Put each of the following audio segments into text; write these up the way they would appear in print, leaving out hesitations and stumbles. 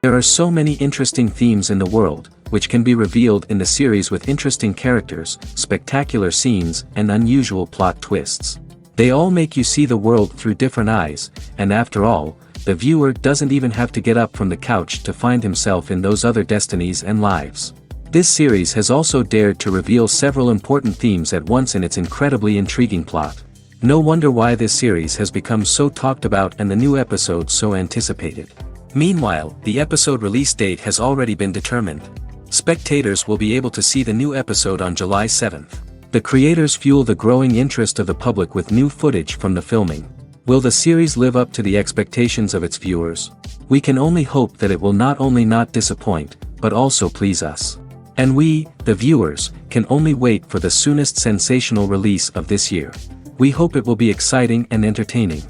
There are so many interesting themes in the world, which can be revealed in the series with interesting characters, spectacular scenes, and unusual plot twists. They all make you see the world through different eyes, and after all, the viewer doesn't even have to get up from the couch to find himself in those other destinies and lives. This series has also dared to reveal several important themes at once in its incredibly intriguing plot. No wonder why this series has become so talked about and the new episode so anticipated. Meanwhile, the episode release date has already been determined. Spectators will be able to see the new episode on July 7th. The creators fuel the growing interest of the public with new footage from the filming. Will the series live up to the expectations of its viewers? We can only hope that it will not only not disappoint, but also please us. And we, the viewers, can only wait for the soonest sensational release of this year. We hope it will be exciting and entertaining.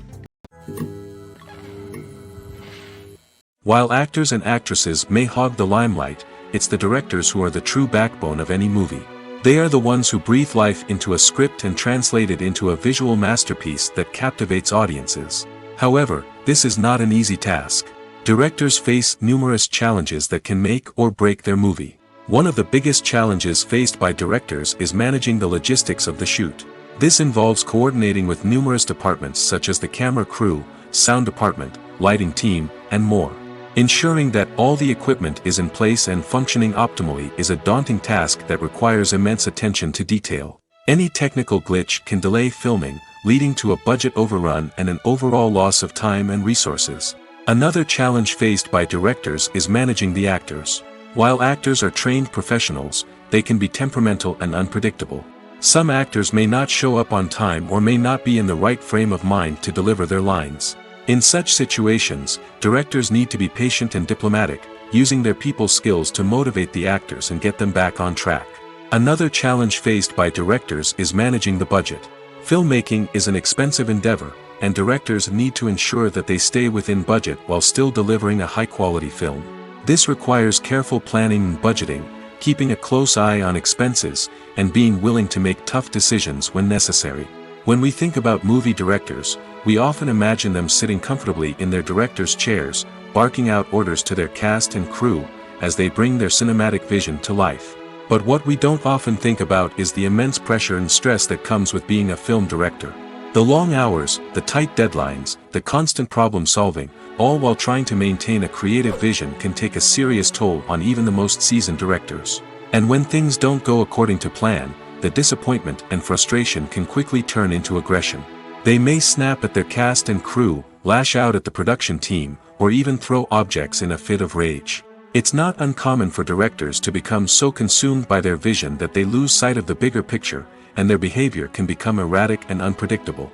While actors and actresses may hog the limelight, it's the directors who are the true backbone of any movie. They are the ones who breathe life into a script and translate it into a visual masterpiece that captivates audiences. However, this is not an easy task. Directors face numerous challenges that can make or break their movie. One of the biggest challenges faced by directors is managing the logistics of the shoot. This involves coordinating with numerous departments such as the camera crew, sound department, lighting team, and more. Ensuring that all the equipment is in place and functioning optimally is a daunting task that requires immense attention to detail. Any technical glitch can delay filming, leading to a budget overrun and an overall loss of time and resources. Another challenge faced by directors is managing the actors. While actors are trained professionals, they can be temperamental and unpredictable. Some actors may not show up on time or may not be in the right frame of mind to deliver their lines. In such situations, directors need to be patient and diplomatic, using their people skills to motivate the actors and get them back on track. Another challenge faced by directors is managing the budget. Filmmaking is an expensive endeavor, and directors need to ensure that they stay within budget while still delivering a high-quality film. This requires careful planning and budgeting, keeping a close eye on expenses, and being willing to make tough decisions when necessary. When we think about movie directors, we often imagine them sitting comfortably in their director's chairs, barking out orders to their cast and crew, as they bring their cinematic vision to life. But what we don't often think about is the immense pressure and stress that comes with being a film director. The long hours, the tight deadlines, the constant problem solving, all while trying to maintain a creative vision can take a serious toll on even the most seasoned directors. And when things don't go according to plan, the disappointment and frustration can quickly turn into aggression. They may snap at their cast and crew, lash out at the production team, or even throw objects in a fit of rage. It's not uncommon for directors to become so consumed by their vision that they lose sight of the bigger picture, and their behavior can become erratic and unpredictable.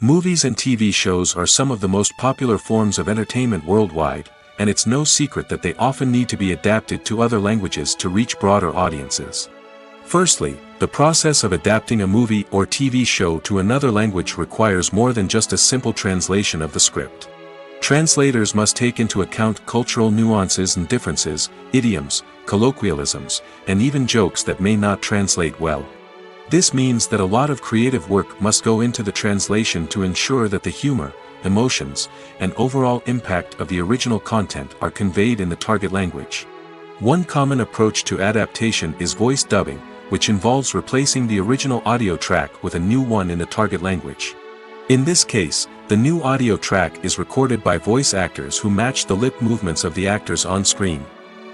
Movies and TV shows are some of the most popular forms of entertainment worldwide, and it's no secret that they often need to be adapted to other languages to reach broader audiences. Firstly, the process of adapting a movie or TV show to another language requires more than just a simple translation of the script. Translators must take into account cultural nuances and differences, idioms, colloquialisms, and even jokes that may not translate well. This means that a lot of creative work must go into the translation to ensure that the humor, emotions, and overall impact of the original content are conveyed in the target language. One common approach to adaptation is voice dubbing, which involves replacing the original audio track with a new one in the target language. In this case, the new audio track is recorded by voice actors who match the lip movements of the actors on screen.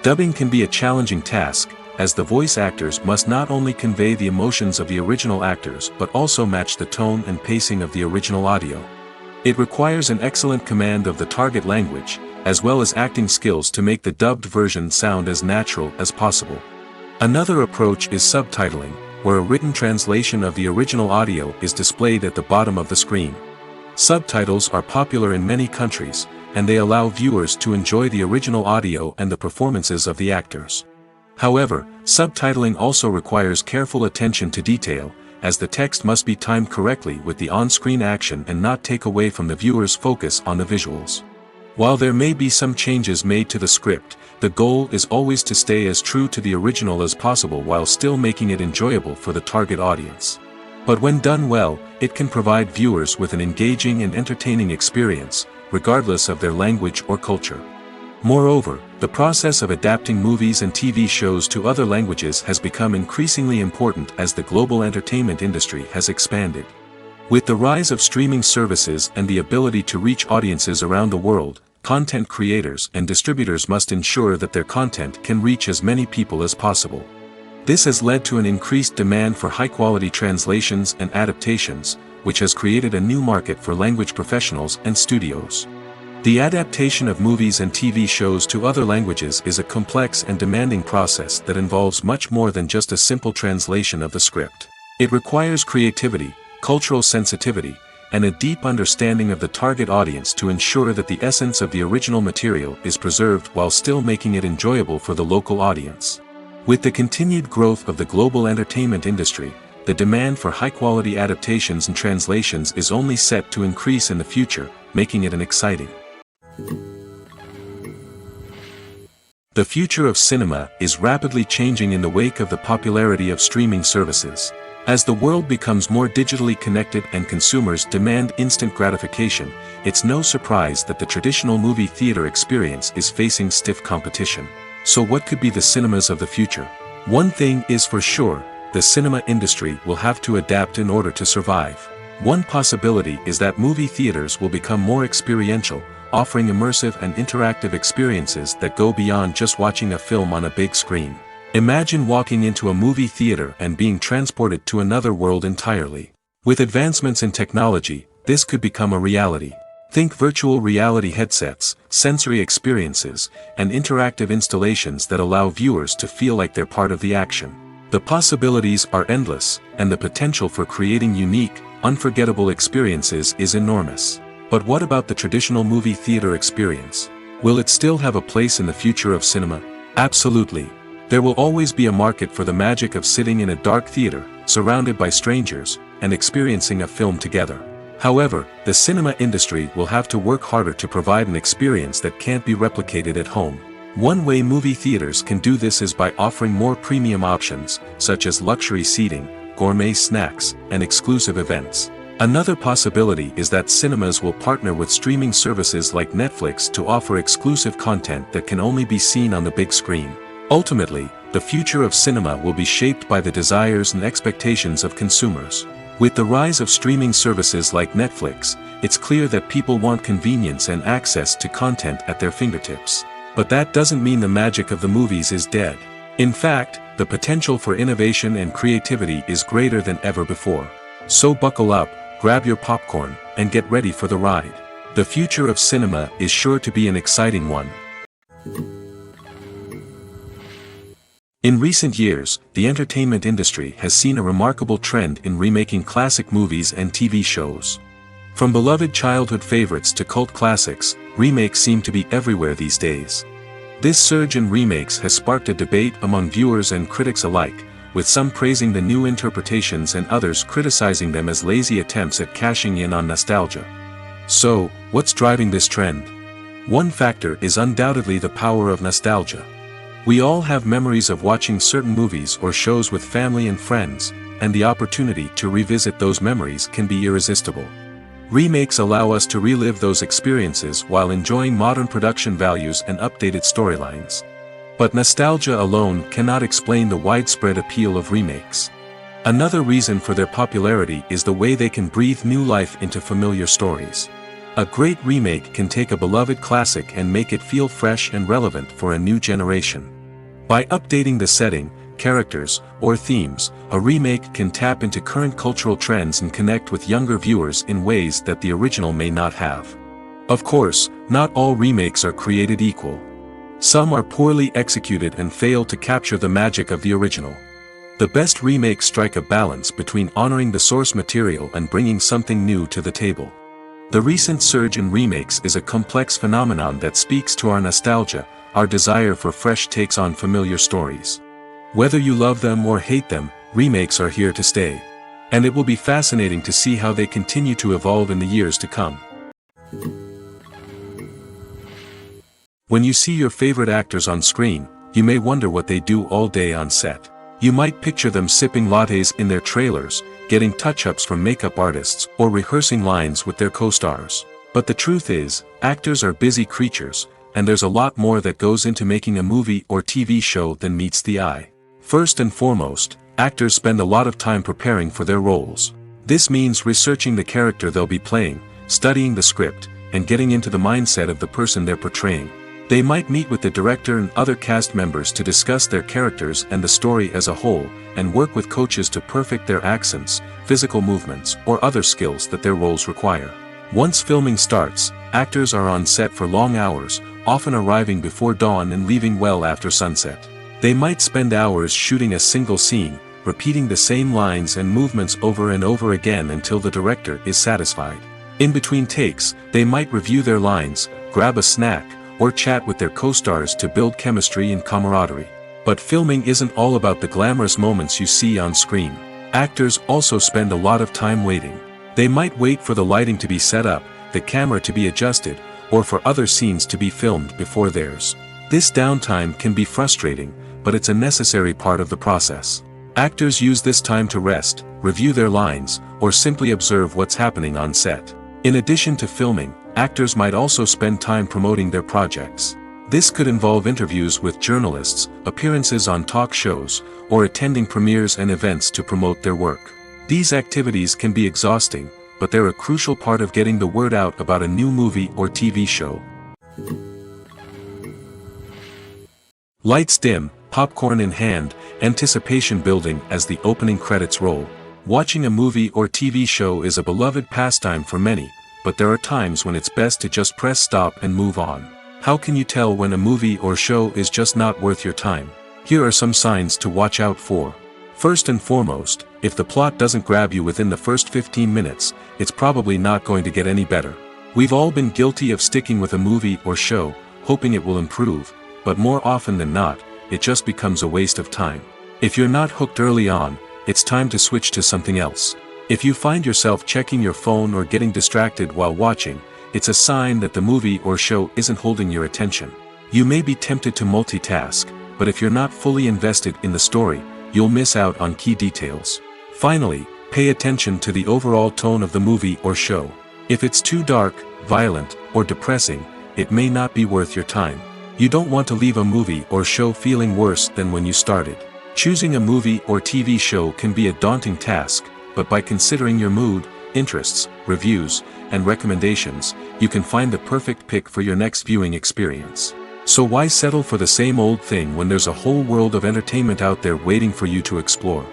Dubbing can be a challenging task, as the voice actors must not only convey the emotions of the original actors but also match the tone and pacing of the original audio. It requires an excellent command of the target language, as well as acting skills to make the dubbed version sound as natural as possible. Another approach is subtitling, where a written translation of the original audio is displayed at the bottom of the screen. Subtitles are popular in many countries, and they allow viewers to enjoy the original audio and the performances of the actors. However, subtitling also requires careful attention to detail, as the text must be timed correctly with the on-screen action and not take away from the viewer's focus on the visuals. While there may be some changes made to the script, the goal is always to stay as true to the original as possible while still making it enjoyable for the target audience. But when done well, it can provide viewers with an engaging and entertaining experience, regardless of their language or culture. Moreover, the process of adapting movies and TV shows to other languages has become increasingly important as the global entertainment industry has expanded. With the rise of streaming services and the ability to reach audiences around the world, content creators and distributors must ensure that their content can reach as many people as possible. This has led to an increased demand for high-quality translations and adaptations, which has created a new market for language professionals and studios. The adaptation of movies and TV shows to other languages is a complex and demanding process that involves much more than just a simple translation of the script. It requires creativity, cultural sensitivity, and a deep understanding of the target audience to ensure that the essence of the original material is preserved while still making it enjoyable for the local audience. With the continued growth of the global entertainment industry, the demand for high-quality adaptations and translations is only set to increase in the future, making it an exciting. The future of cinema is rapidly changing in the wake of the popularity of streaming services. As the world becomes more digitally connected and consumers demand instant gratification, it's no surprise that the traditional movie theater experience is facing stiff competition. So what could be the cinemas of the future? One thing is for sure, the cinema industry will have to adapt in order to survive. One possibility is that movie theaters will become more experiential, offering immersive and interactive experiences that go beyond just watching a film on a big screen. Imagine walking into a movie theater and being transported to another world entirely. With advancements in technology, this could become a reality. Think virtual reality headsets, sensory experiences, and interactive installations that allow viewers to feel like they're part of the action. The possibilities are endless, and the potential for creating unique, unforgettable experiences is enormous. But what about the traditional movie theater experience? Will it still have a place in the future of cinema? Absolutely. There will always be a market for the magic of sitting in a dark theater, surrounded by strangers, and experiencing a film together. However, the cinema industry will have to work harder to provide an experience that can't be replicated at home. One way movie theaters can do this is by offering more premium options, such as luxury seating, gourmet snacks, and exclusive events. Another possibility is that cinemas will partner with streaming services like Netflix to offer exclusive content that can only be seen on the big screen. Ultimately, the future of cinema will be shaped by the desires and expectations of consumers. With the rise of streaming services like Netflix, it's clear that people want convenience and access to content at their fingertips. But that doesn't mean the magic of the movies is dead. In fact, the potential for innovation and creativity is greater than ever before. So buckle up, grab your popcorn, and get ready for the ride. The future of cinema is sure to be an exciting one. In recent years, the entertainment industry has seen a remarkable trend in remaking classic movies and TV shows. From beloved childhood favorites to cult classics, remakes seem to be everywhere these days. This surge in remakes has sparked a debate among viewers and critics alike, with some praising the new interpretations and others criticizing them as lazy attempts at cashing in on nostalgia. So, what's driving this trend? One factor is undoubtedly the power of nostalgia. We all have memories of watching certain movies or shows with family and friends, and the opportunity to revisit those memories can be irresistible. Remakes allow us to relive those experiences while enjoying modern production values and updated storylines. But nostalgia alone cannot explain the widespread appeal of remakes. Another reason for their popularity is the way they can breathe new life into familiar stories. A great remake can take a beloved classic and make it feel fresh and relevant for a new generation. By updating the setting, characters, or themes, a remake can tap into current cultural trends and connect with younger viewers in ways that the original may not have. Of course, not all remakes are created equal. Some are poorly executed and fail to capture the magic of the original. The best remakes strike a balance between honoring the source material and bringing something new to the table. The recent surge in remakes is a complex phenomenon that speaks to our nostalgia, our desire for fresh takes on familiar stories. Whether you love them or hate them, remakes are here to stay. And it will be fascinating to see how they continue to evolve in the years to come. When you see your favorite actors on screen, you may wonder what they do all day on set. You might picture them sipping lattes in their trailers, getting touch-ups from makeup artists, or rehearsing lines with their co-stars. But the truth is, actors are busy creatures, and there's a lot more that goes into making a movie or TV show than meets the eye. First and foremost, actors spend a lot of time preparing for their roles. This means researching the character they'll be playing, studying the script, and getting into the mindset of the person they're portraying. They might meet with the director and other cast members to discuss their characters and the story as a whole, and work with coaches to perfect their accents, physical movements, or other skills that their roles require. Once filming starts, actors are on set for long hours, often arriving before dawn and leaving well after sunset. They might spend hours shooting a single scene, repeating the same lines and movements over and over again until the director is satisfied. In between takes, they might review their lines, grab a snack, or chat with their co-stars to build chemistry and camaraderie. But filming isn't all about the glamorous moments you see on screen. Actors also spend a lot of time waiting. They might wait for the lighting to be set up, the camera to be adjusted, or for other scenes to be filmed before theirs. This downtime can be frustrating, but it's a necessary part of the process. Actors use this time to rest, review their lines, or simply observe what's happening on set. In addition to filming, actors might also spend time promoting their projects. This could involve interviews with journalists, appearances on talk shows, or attending premieres and events to promote their work. These activities can be exhausting, but they're a crucial part of getting the word out about a new movie or TV show. Lights dim, popcorn in hand, anticipation building as the opening credits roll. Watching a movie or TV show is a beloved pastime for many, but there are times when it's best to just press stop and move on. How can you tell when a movie or show is just not worth your time? Here are some signs to watch out for. First and foremost, if the plot doesn't grab you within the first 15 minutes, it's probably not going to get any better. We've all been guilty of sticking with a movie or show, hoping it will improve, but more often than not, it just becomes a waste of time. If you're not hooked early on, it's time to switch to something else. If you find yourself checking your phone or getting distracted while watching, it's a sign that the movie or show isn't holding your attention. You may be tempted to multitask, but if you're not fully invested in the story, you'll miss out on key details. Finally, pay attention to the overall tone of the movie or show. If it's too dark, violent, or depressing, it may not be worth your time. You don't want to leave a movie or show feeling worse than when you started. Choosing a movie or TV show can be a daunting task, but by considering your mood, interests, reviews, and recommendations, you can find the perfect pick for your next viewing experience. So why settle for the same old thing when there's a whole world of entertainment out there waiting for you to explore?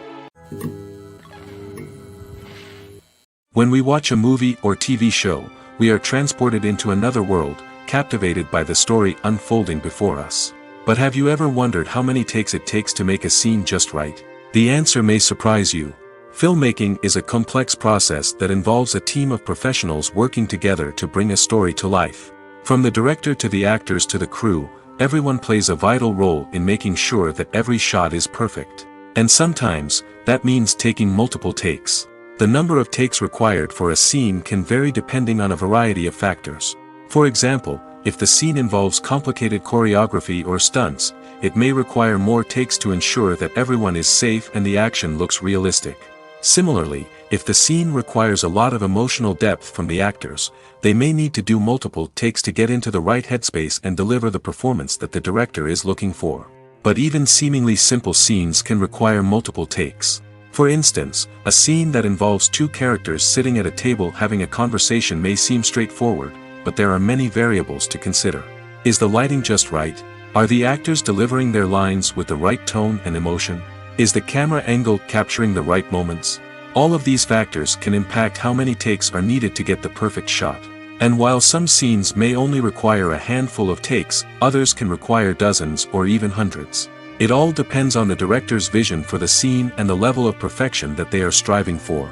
When we watch a movie or TV show, we are transported into another world, captivated by the story unfolding before us. But have you ever wondered how many takes it takes to make a scene just right? The answer may surprise you. Filmmaking is a complex process that involves a team of professionals working together to bring a story to life. From the director to the actors to the crew, everyone plays a vital role in making sure that every shot is perfect. And sometimes, that means taking multiple takes. The number of takes required for a scene can vary depending on a variety of factors. For example, if the scene involves complicated choreography or stunts, it may require more takes to ensure that everyone is safe and the action looks realistic. Similarly, if the scene requires a lot of emotional depth from the actors, they may need to do multiple takes to get into the right headspace and deliver the performance that the director is looking for. But even seemingly simple scenes can require multiple takes. For instance, a scene that involves two characters sitting at a table having a conversation may seem straightforward, but there are many variables to consider. Is the lighting just right? Are the actors delivering their lines with the right tone and emotion? Is the camera angle capturing the right moments? All of these factors can impact how many takes are needed to get the perfect shot. And while some scenes may only require a handful of takes, others can require dozens or even hundreds. It all depends on the director's vision for the scene and the level of perfection that they are striving for.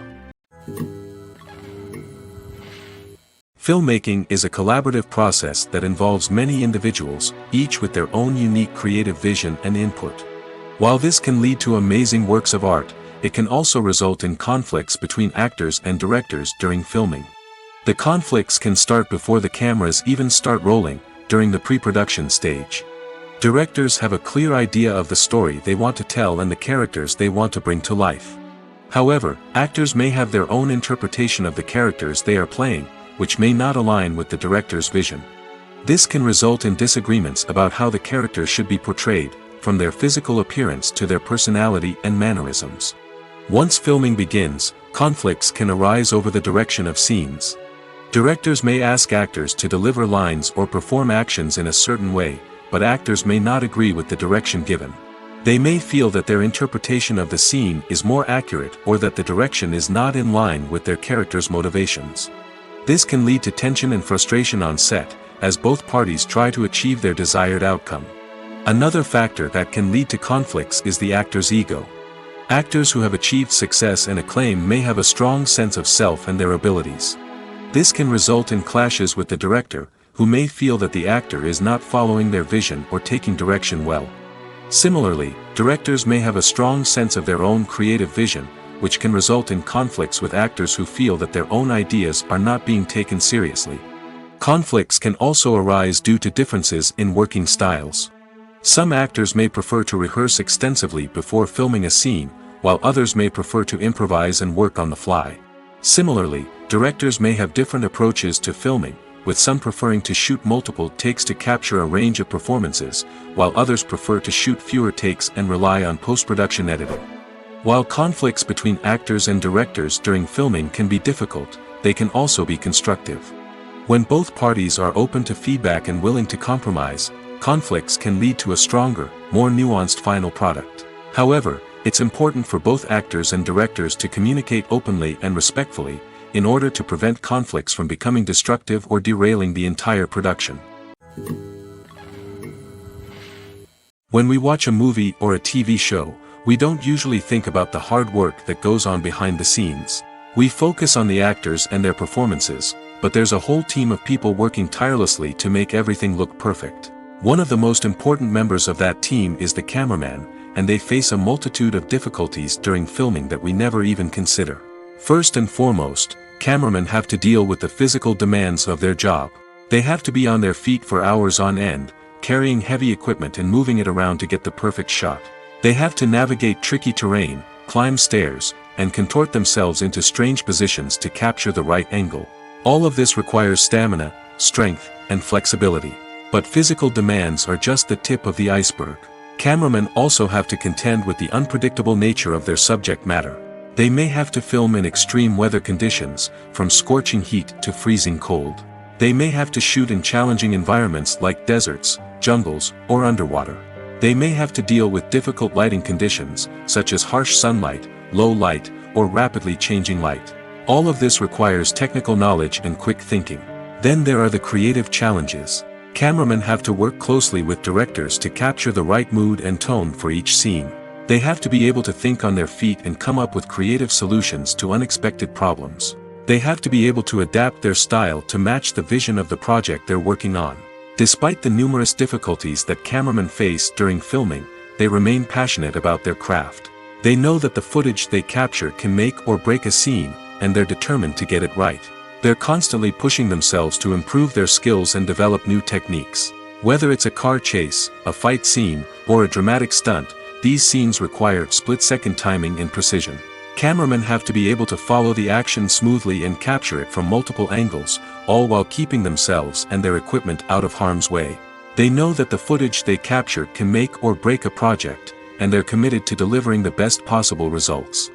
Filmmaking is a collaborative process that involves many individuals, each with their own unique creative vision and input. While this can lead to amazing works of art, it can also result in conflicts between actors and directors during filming. The conflicts can start before the cameras even start rolling, during the pre-production stage. Directors have a clear idea of the story they want to tell and the characters they want to bring to life. However, actors may have their own interpretation of the characters they are playing, which may not align with the director's vision. This can result in disagreements about how the characters should be portrayed, from their physical appearance to their personality and mannerisms. Once filming begins, conflicts can arise over the direction of scenes. Directors may ask actors to deliver lines or perform actions in a certain way, but actors may not agree with the direction given. They may feel that their interpretation of the scene is more accurate or that the direction is not in line with their character's motivations. This can lead to tension and frustration on set, as both parties try to achieve their desired outcome. Another factor that can lead to conflicts is the actor's ego. Actors who have achieved success and acclaim may have a strong sense of self and their abilities. This can result in clashes with the director, who may feel that the actor is not following their vision or taking direction well. Similarly, directors may have a strong sense of their own creative vision, which can result in conflicts with actors who feel that their own ideas are not being taken seriously. Conflicts can also arise due to differences in working styles. Some actors may prefer to rehearse extensively before filming a scene, while others may prefer to improvise and work on the fly. Similarly, directors may have different approaches to filming, with some preferring to shoot multiple takes to capture a range of performances, while others prefer to shoot fewer takes and rely on post-production editing. While conflicts between actors and directors during filming can be difficult, they can also be constructive. When both parties are open to feedback and willing to compromise, conflicts can lead to a stronger, more nuanced final product. However, it's important for both actors and directors to communicate openly and respectfully, in order to prevent conflicts from becoming destructive or derailing the entire production. When we watch a movie or a TV show, we don't usually think about the hard work that goes on behind the scenes. We focus on the actors and their performances, but there's a whole team of people working tirelessly to make everything look perfect. One of the most important members of that team is the cameraman, and they face a multitude of difficulties during filming that we never even consider. First and foremost, cameramen have to deal with the physical demands of their job. They have to be on their feet for hours on end, carrying heavy equipment and moving it around to get the perfect shot. They have to navigate tricky terrain, climb stairs, and contort themselves into strange positions to capture the right angle. All of this requires stamina, strength, and flexibility. But physical demands are just the tip of the iceberg. Cameramen also have to contend with the unpredictable nature of their subject matter. They may have to film in extreme weather conditions, from scorching heat to freezing cold. They may have to shoot in challenging environments like deserts, jungles, or underwater. They may have to deal with difficult lighting conditions, such as harsh sunlight, low light, or rapidly changing light. All of this requires technical knowledge and quick thinking. Then there are the creative challenges. Cameramen have to work closely with directors to capture the right mood and tone for each scene. They have to be able to think on their feet and come up with creative solutions to unexpected problems. They have to be able to adapt their style to match the vision of the project they're working on. Despite the numerous difficulties that cameramen face during filming, they remain passionate about their craft. They know that the footage they capture can make or break a scene, and they're determined to get it right. They're constantly pushing themselves to improve their skills and develop new techniques. Whether it's a car chase, a fight scene, or a dramatic stunt, these scenes require split-second timing and precision. Cameramen have to be able to follow the action smoothly and capture it from multiple angles, all while keeping themselves and their equipment out of harm's way. They know that the footage they capture can make or break a project, and they're committed to delivering the best possible results.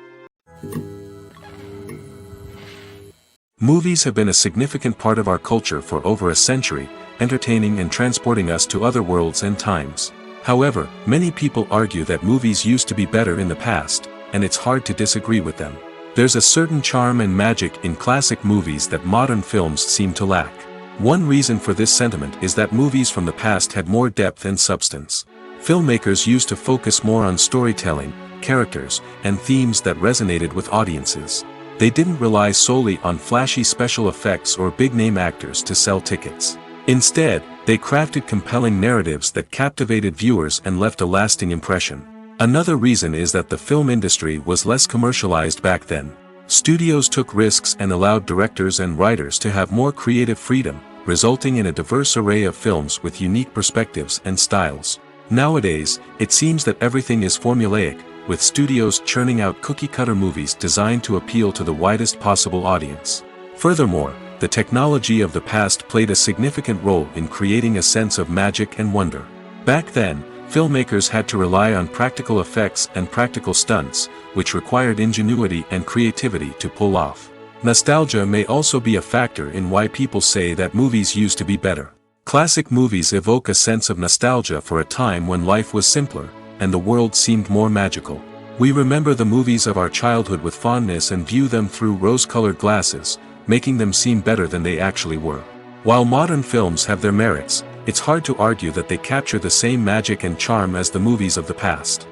Movies have been a significant part of our culture for over a century, entertaining and transporting us to other worlds and times. However, many people argue that movies used to be better in the past, and it's hard to disagree with them. There's a certain charm and magic in classic movies that modern films seem to lack. One reason for this sentiment is that movies from the past had more depth and substance. Filmmakers used to focus more on storytelling, characters, and themes that resonated with audiences. They didn't rely solely on flashy special effects or big-name actors to sell tickets. Instead, they crafted compelling narratives that captivated viewers and left a lasting impression. Another reason is that the film industry was less commercialized back then. Studios took risks and allowed directors and writers to have more creative freedom, resulting in a diverse array of films with unique perspectives and styles. Nowadays, it seems that everything is formulaic, with studios churning out cookie-cutter movies designed to appeal to the widest possible audience. Furthermore, the technology of the past played a significant role in creating a sense of magic and wonder. Back then, filmmakers had to rely on practical effects and practical stunts, which required ingenuity and creativity to pull off. Nostalgia may also be a factor in why people say that movies used to be better. Classic movies evoke a sense of nostalgia for a time when life was simpler, and the world seemed more magical. We remember the movies of our childhood with fondness and view them through rose-colored glasses, making them seem better than they actually were. While modern films have their merits, it's hard to argue that they capture the same magic and charm as the movies of the past.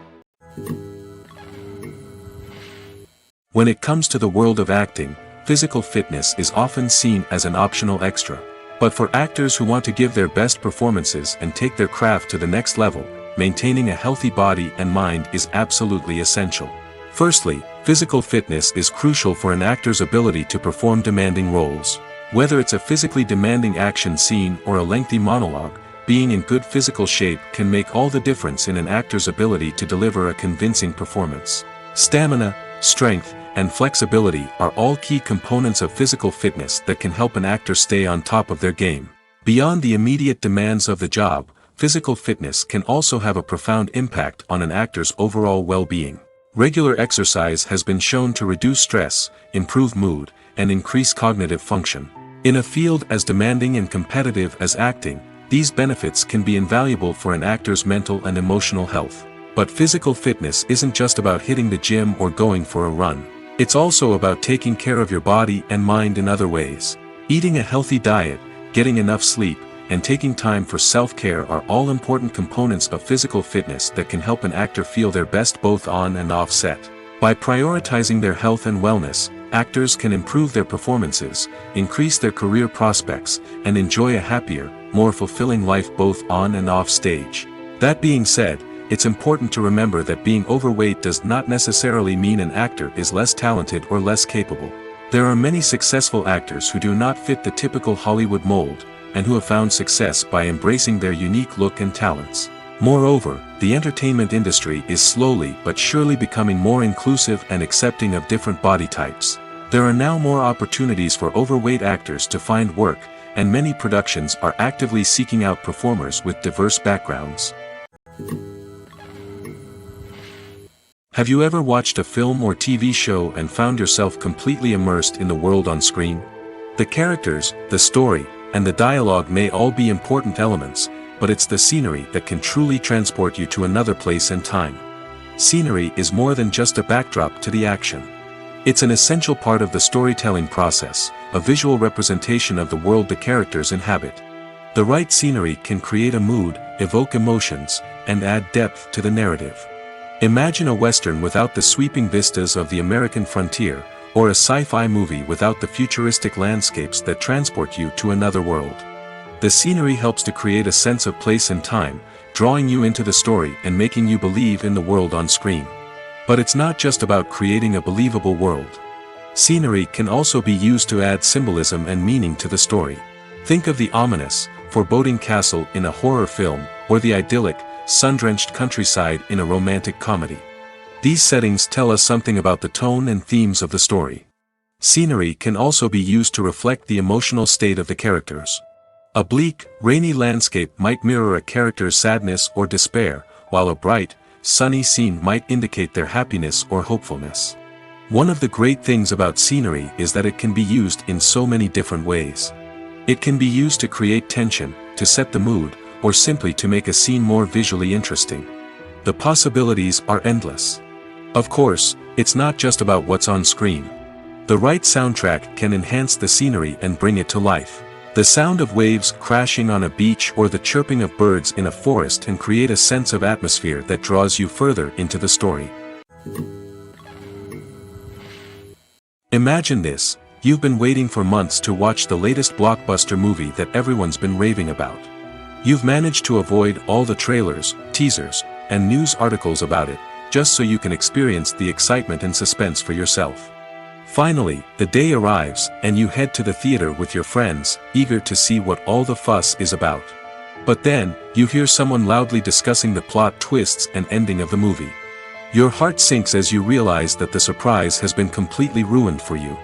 When it comes to the world of acting, physical fitness is often seen as an optional extra. But for actors who want to give their best performances and take their craft to the next level, maintaining a healthy body and mind is absolutely essential. Firstly, physical fitness is crucial for an actor's ability to perform demanding roles. Whether it's a physically demanding action scene or a lengthy monologue, being in good physical shape can make all the difference in an actor's ability to deliver a convincing performance. Stamina, strength, and flexibility are all key components of physical fitness that can help an actor stay on top of their game. Beyond the immediate demands of the job, physical fitness can also have a profound impact on an actor's overall well-being. Regular exercise has been shown to reduce stress, improve mood, and increase cognitive function. In a field as demanding and competitive as acting, these benefits can be invaluable for an actor's mental and emotional health. But physical fitness isn't just about hitting the gym or going for a run. It's also about taking care of your body and mind in other ways. Eating a healthy diet, getting enough sleep, and taking time for self-care are all important components of physical fitness that can help an actor feel their best both on and off set. By prioritizing their health and wellness, actors can improve their performances, increase their career prospects, and enjoy a happier, more fulfilling life both on and off stage. That being said, it's important to remember that being overweight does not necessarily mean an actor is less talented or less capable. There are many successful actors who do not fit the typical Hollywood mold, and who have found success by embracing their unique look and talents. Moreover, the entertainment industry is slowly but surely becoming more inclusive and accepting of different body types. There are now more opportunities for overweight actors to find work, and many productions are actively seeking out performers with diverse backgrounds. Have you ever watched a film or TV show and found yourself completely immersed in the world on screen? The characters, the story, and the dialogue may all be important elements, but it's the scenery that can truly transport you to another place and time. Scenery is more than just a backdrop to the action. It's an essential part of the storytelling process, a visual representation of the world the characters inhabit. The right scenery can create a mood, evoke emotions, and add depth to the narrative. Imagine a Western without the sweeping vistas of the American frontier, or a sci-fi movie without the futuristic landscapes that transport you to another world. The scenery helps to create a sense of place and time, drawing you into the story and making you believe in the world on screen. But it's not just about creating a believable world. Scenery can also be used to add symbolism and meaning to the story. Think of the ominous, foreboding castle in a horror film, or the idyllic, sun-drenched countryside in a romantic comedy. These settings tell us something about the tone and themes of the story. Scenery can also be used to reflect the emotional state of the characters. A bleak, rainy landscape might mirror a character's sadness or despair, while a bright, sunny scene might indicate their happiness or hopefulness. One of the great things about scenery is that it can be used in so many different ways. It can be used to create tension, to set the mood, or simply to make a scene more visually interesting. The possibilities are endless. Of course, it's not just about what's on screen. The right soundtrack can enhance the scenery and bring it to life. The sound of waves crashing on a beach or the chirping of birds in a forest can create a sense of atmosphere that draws you further into the story. Imagine this: you've been waiting for months to watch the latest blockbuster movie that everyone's been raving about. You've managed to avoid all the trailers, teasers, and news articles about it, just so you can experience the excitement and suspense for yourself. Finally, the day arrives, and you head to the theater with your friends, eager to see what all the fuss is about. But then, you hear someone loudly discussing the plot twists and ending of the movie. Your heart sinks as you realize that the surprise has been completely ruined for you.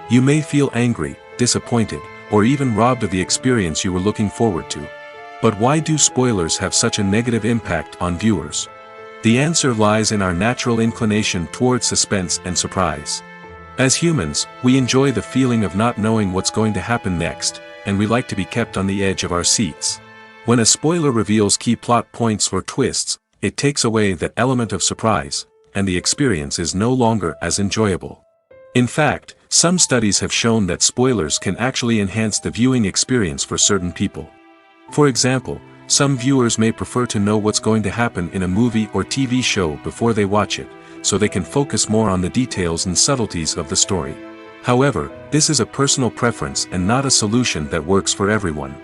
You may feel angry, disappointed, or even robbed of the experience you were looking forward to. But why do spoilers have such a negative impact on viewers? The answer lies in our natural inclination toward suspense and surprise. As humans, we enjoy the feeling of not knowing what's going to happen next, and we like to be kept on the edge of our seats. When a spoiler reveals key plot points or twists, it takes away that element of surprise, and the experience is no longer as enjoyable. In fact, some studies have shown that spoilers can actually enhance the viewing experience for certain people. For example, some viewers may prefer to know what's going to happen in a movie or TV show before they watch it, so they can focus more on the details and subtleties of the story. However, this is a personal preference and not a solution that works for everyone.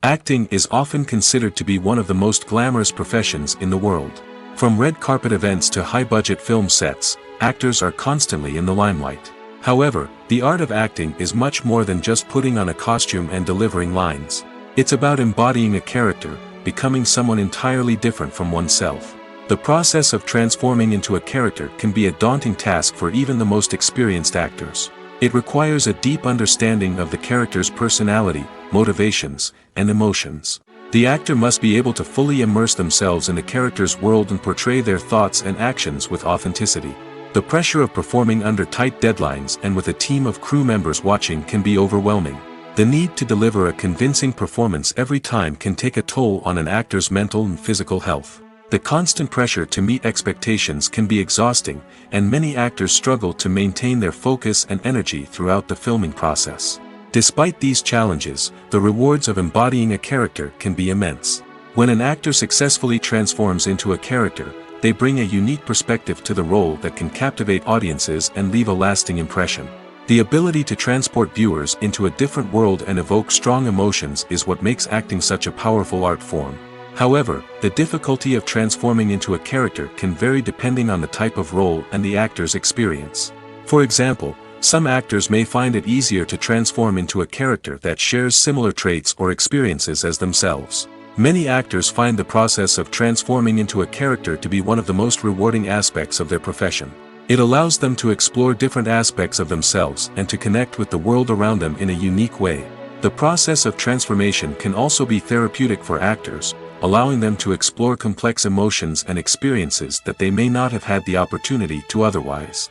Acting is often considered to be one of the most glamorous professions in the world. From red carpet events to high-budget film sets, actors are constantly in the limelight. However, the art of acting is much more than just putting on a costume and delivering lines. It's about embodying a character, becoming someone entirely different from oneself. The process of transforming into a character can be a daunting task for even the most experienced actors. It requires a deep understanding of the character's personality, motivations, and emotions. The actor must be able to fully immerse themselves in the character's world and portray their thoughts and actions with authenticity. The pressure of performing under tight deadlines and with a team of crew members watching can be overwhelming. The need to deliver a convincing performance every time can take a toll on an actor's mental and physical health. The constant pressure to meet expectations can be exhausting, and many actors struggle to maintain their focus and energy throughout the filming process. Despite these challenges, the rewards of embodying a character can be immense. When an actor successfully transforms into a character, they bring a unique perspective to the role that can captivate audiences and leave a lasting impression. The ability to transport viewers into a different world and evoke strong emotions is what makes acting such a powerful art form. However, the difficulty of transforming into a character can vary depending on the type of role and the actor's experience. For example, some actors may find it easier to transform into a character that shares similar traits or experiences as themselves. Many actors find the process of transforming into a character to be one of the most rewarding aspects of their profession. It allows them to explore different aspects of themselves and to connect with the world around them in a unique way. The process of transformation can also be therapeutic for actors, allowing them to explore complex emotions and experiences that they may not have had the opportunity to otherwise.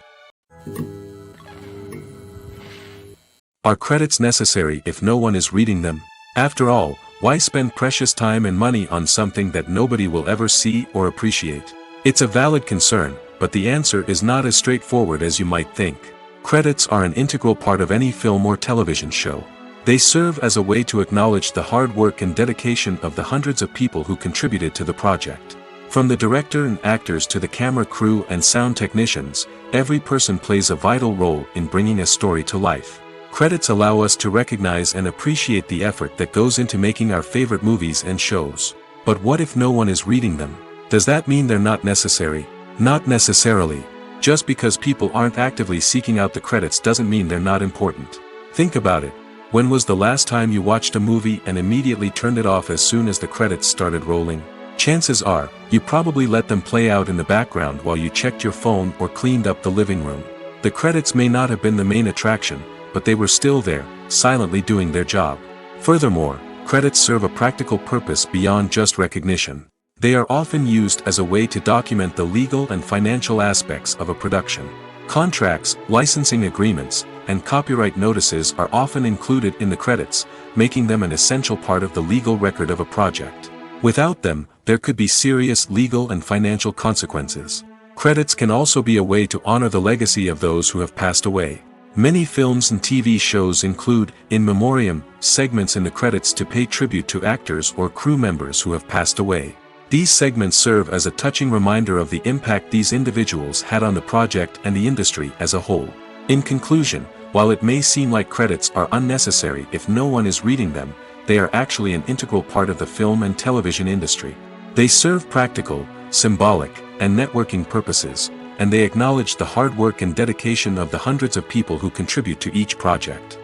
Are credits necessary if no one is reading them? After all, why spend precious time and money on something that nobody will ever see or appreciate? It's a valid concern, but the answer is not as straightforward as you might think. Credits are an integral part of any film or television show. They serve as a way to acknowledge the hard work and dedication of the hundreds of people who contributed to the project. From the director and actors to the camera crew and sound technicians, every person plays a vital role in bringing a story to life. Credits allow us to recognize and appreciate the effort that goes into making our favorite movies and shows. But what if no one is reading them? Does that mean they're not necessary? Not necessarily. Just because people aren't actively seeking out the credits doesn't mean they're not important. Think about it. When was the last time you watched a movie and immediately turned it off as soon as the credits started rolling? Chances are, you probably let them play out in the background while you checked your phone or cleaned up the living room. The credits may not have been the main attraction, but they were still there, silently doing their job. Furthermore, credits serve a practical purpose beyond just recognition. They are often used as a way to document the legal and financial aspects of a production. Contracts, licensing agreements, and copyright notices are often included in the credits, making them an essential part of the legal record of a project. Without them, there could be serious legal and financial consequences. Credits can also be a way to honor the legacy of those who have passed away. Many films and TV shows include, in memoriam, segments in the credits to pay tribute to actors or crew members who have passed away. These segments serve as a touching reminder of the impact these individuals had on the project and the industry as a whole. In conclusion, while it may seem like credits are unnecessary if no one is reading them, they are actually an integral part of the film and television industry. They serve practical, symbolic, and networking purposes, and they acknowledge the hard work and dedication of the hundreds of people who contribute to each project.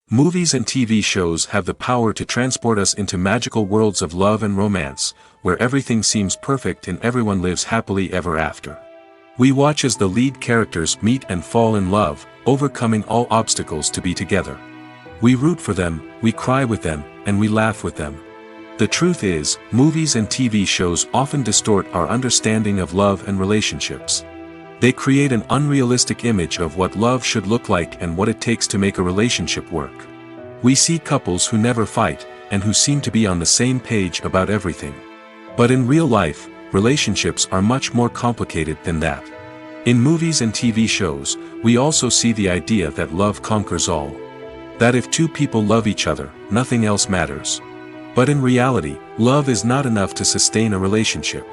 Movies and TV shows have the power to transport us into magical worlds of love and romance, where everything seems perfect and everyone lives happily ever after. We watch as the lead characters meet and fall in love, overcoming all obstacles to be together. We root for them, we cry with them, and we laugh with them. The truth is, movies and TV shows often distort our understanding of love and relationships. They create an unrealistic image of what love should look like and what it takes to make a relationship work. We see couples who never fight, and who seem to be on the same page about everything. But in real life, relationships are much more complicated than that. In movies and TV shows, we also see the idea that love conquers all. That if two people love each other, nothing else matters. But in reality, love is not enough to sustain a relationship.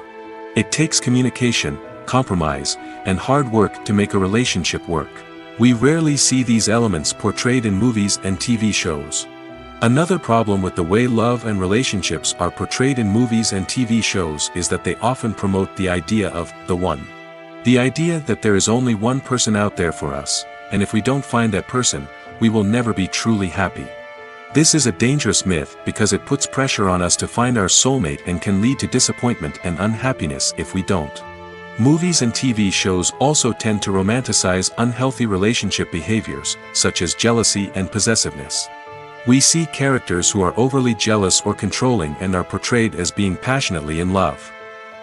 It takes communication, compromise, and hard work to make a relationship work. We rarely see these elements portrayed in movies and TV shows. Another problem with the way love and relationships are portrayed in movies and TV shows is that they often promote the idea of the one. The idea that there is only one person out there for us, and if we don't find that person, we will never be truly happy. This is a dangerous myth because it puts pressure on us to find our soulmate and can lead to disappointment and unhappiness if we don't. Movies and TV shows also tend to romanticize unhealthy relationship behaviors, such as jealousy and possessiveness. We see characters who are overly jealous or controlling and are portrayed as being passionately in love.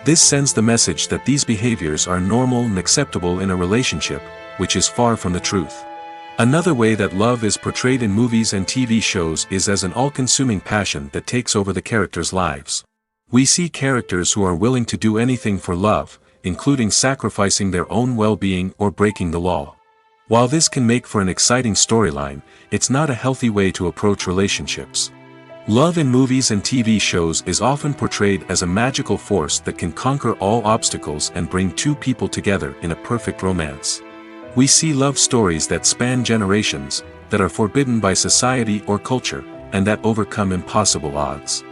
This sends the message that these behaviors are normal and acceptable in a relationship, which is far from the truth. Another way that love is portrayed in movies and TV shows is as an all-consuming passion that takes over the characters' lives. We see characters who are willing to do anything for love, including sacrificing their own well-being or breaking the law. While this can make for an exciting storyline, it's not a healthy way to approach relationships. Love in movies and TV shows is often portrayed as a magical force that can conquer all obstacles and bring two people together in a perfect romance. We see love stories that span generations, that are forbidden by society or culture, and that overcome impossible odds.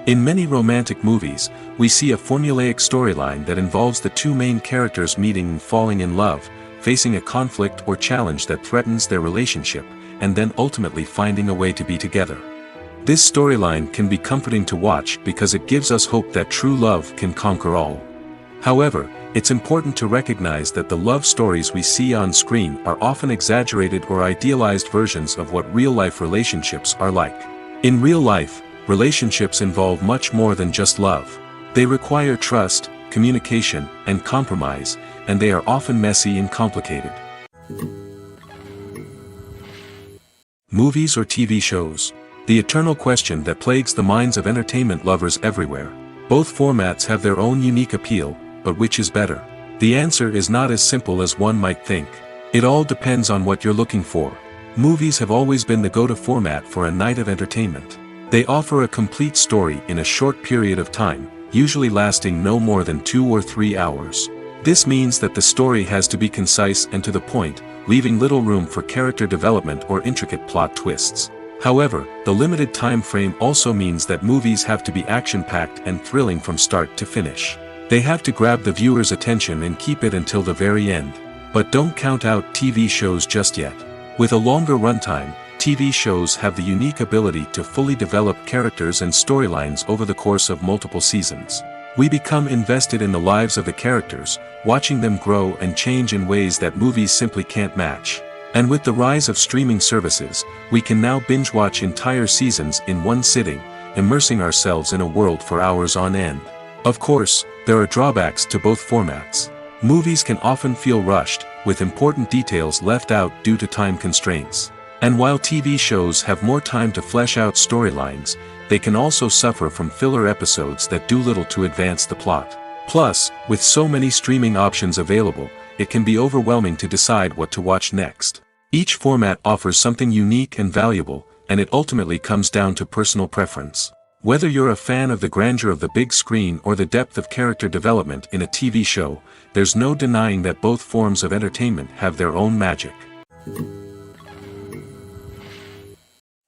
In many romantic movies, we see a formulaic storyline that involves the two main characters meeting and falling in love, facing a conflict or challenge that threatens their relationship, and then ultimately finding a way to be together. This storyline can be comforting to watch because it gives us hope that true love can conquer all. However, it's important to recognize that the love stories we see on screen are often exaggerated or idealized versions of what real-life relationships are like. In real life, relationships involve much more than just love. They require trust, communication, and compromise, and they are often messy and complicated. Movies or TV shows? The eternal question that plagues the minds of entertainment lovers everywhere. Both formats have their own unique appeal, but which is better? The answer is not as simple as one might think. It all depends on what you're looking for. Movies have always been the go-to format for a night of entertainment. They offer a complete story in a short period of time, usually lasting no more than 2 or 3 hours. This means that the story has to be concise and to the point, leaving little room for character development or intricate plot twists. However, the limited time frame also means that movies have to be action-packed and thrilling from start to finish. They have to grab the viewer's attention and keep it until the very end. But don't count out TV shows just yet. With a longer runtime, TV shows have the unique ability to fully develop characters and storylines over the course of multiple seasons. We become invested in the lives of the characters, watching them grow and change in ways that movies simply can't match. And with the rise of streaming services, we can now binge-watch entire seasons in one sitting, immersing ourselves in a world for hours on end. Of course, there are drawbacks to both formats. Movies can often feel rushed, with important details left out due to time constraints. And while TV shows have more time to flesh out storylines, they can also suffer from filler episodes that do little to advance the plot. Plus, with so many streaming options available, it can be overwhelming to decide what to watch next. Each format offers something unique and valuable, and it ultimately comes down to personal preference. Whether you're a fan of the grandeur of the big screen or the depth of character development in a TV show, there's no denying that both forms of entertainment have their own magic.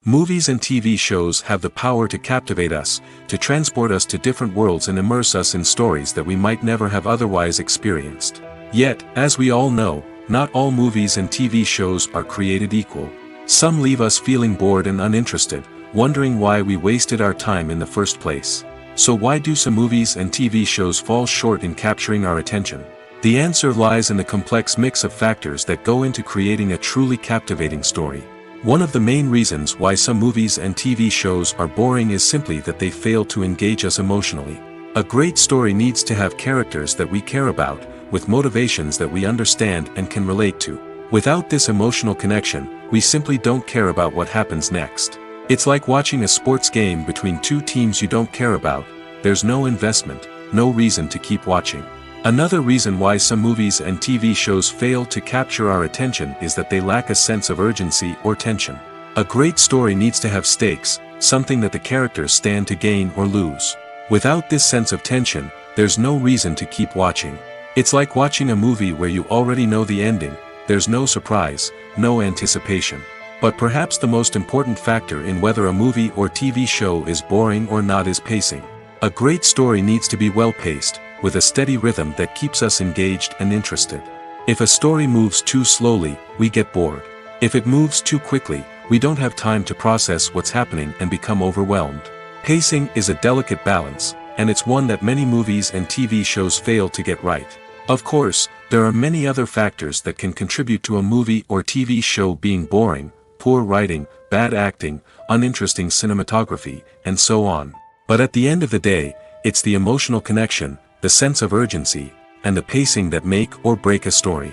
Movies and TV shows have the power to captivate us, to transport us to different worlds and immerse us in stories that we might never have otherwise experienced. Yet, as we all know, not all movies and TV shows are created equal. Some leave us feeling bored and uninterested, wondering why we wasted our time in the first place. So why do some movies and TV shows fall short in capturing our attention? The answer lies in the complex mix of factors that go into creating a truly captivating story. One of the main reasons why some movies and TV shows are boring is simply that they fail to engage us emotionally. A great story needs to have characters that we care about, with motivations that we understand and can relate to. Without this emotional connection, we simply don't care about what happens next. It's like watching a sports game between two teams you don't care about. There's no investment, no reason to keep watching. Another reason why some movies and TV shows fail to capture our attention is that they lack a sense of urgency or tension. A great story needs to have stakes, something that the characters stand to gain or lose. Without this sense of tension, there's no reason to keep watching. It's like watching a movie where you already know the ending. There's no surprise, no anticipation. But perhaps the most important factor in whether a movie or TV show is boring or not is pacing. A great story needs to be well-paced, with a steady rhythm that keeps us engaged and interested. If a story moves too slowly, we get bored. If it moves too quickly, we don't have time to process what's happening and become overwhelmed. Pacing is a delicate balance, and it's one that many movies and TV shows fail to get right. Of course, there are many other factors that can contribute to a movie or TV show being boring: poor writing, bad acting, uninteresting cinematography, and so on. But at the end of the day, it's the emotional connection, the sense of urgency, and the pacing that make or break a story.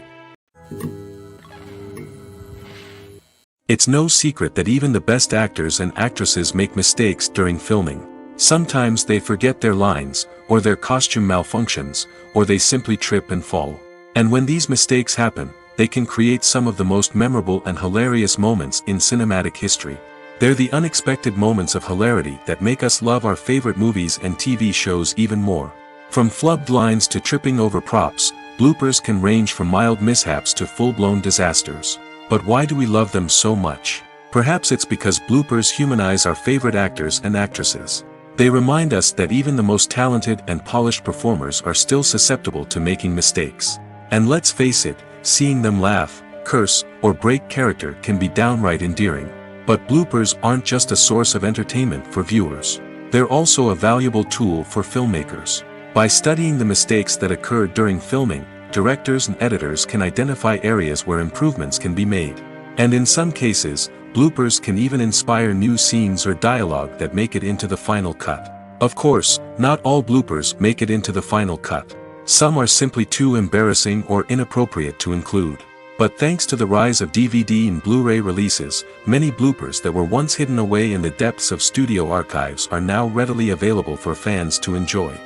It's no secret that even the best actors and actresses make mistakes during filming. Sometimes they forget their lines, or their costume malfunctions, or they simply trip and fall. And when these mistakes happen, they can create some of the most memorable and hilarious moments in cinematic history. They're the unexpected moments of hilarity that make us love our favorite movies and TV shows even more. From flubbed lines to tripping over props, bloopers can range from mild mishaps to full-blown disasters. But why do we love them so much? Perhaps it's because bloopers humanize our favorite actors and actresses. They remind us that even the most talented and polished performers are still susceptible to making mistakes. And let's face it, seeing them laugh, curse, or break character can be downright endearing. But bloopers aren't just a source of entertainment for viewers. They're also a valuable tool for filmmakers. By studying the mistakes that occurred during filming, directors and editors can identify areas where improvements can be made. And in some cases, bloopers can even inspire new scenes or dialogue that make it into the final cut. Of course, not all bloopers make it into the final cut. Some are simply too embarrassing or inappropriate to include. But thanks to the rise of DVD and Blu-ray releases, many bloopers that were once hidden away in the depths of studio archives are now readily available for fans to enjoy.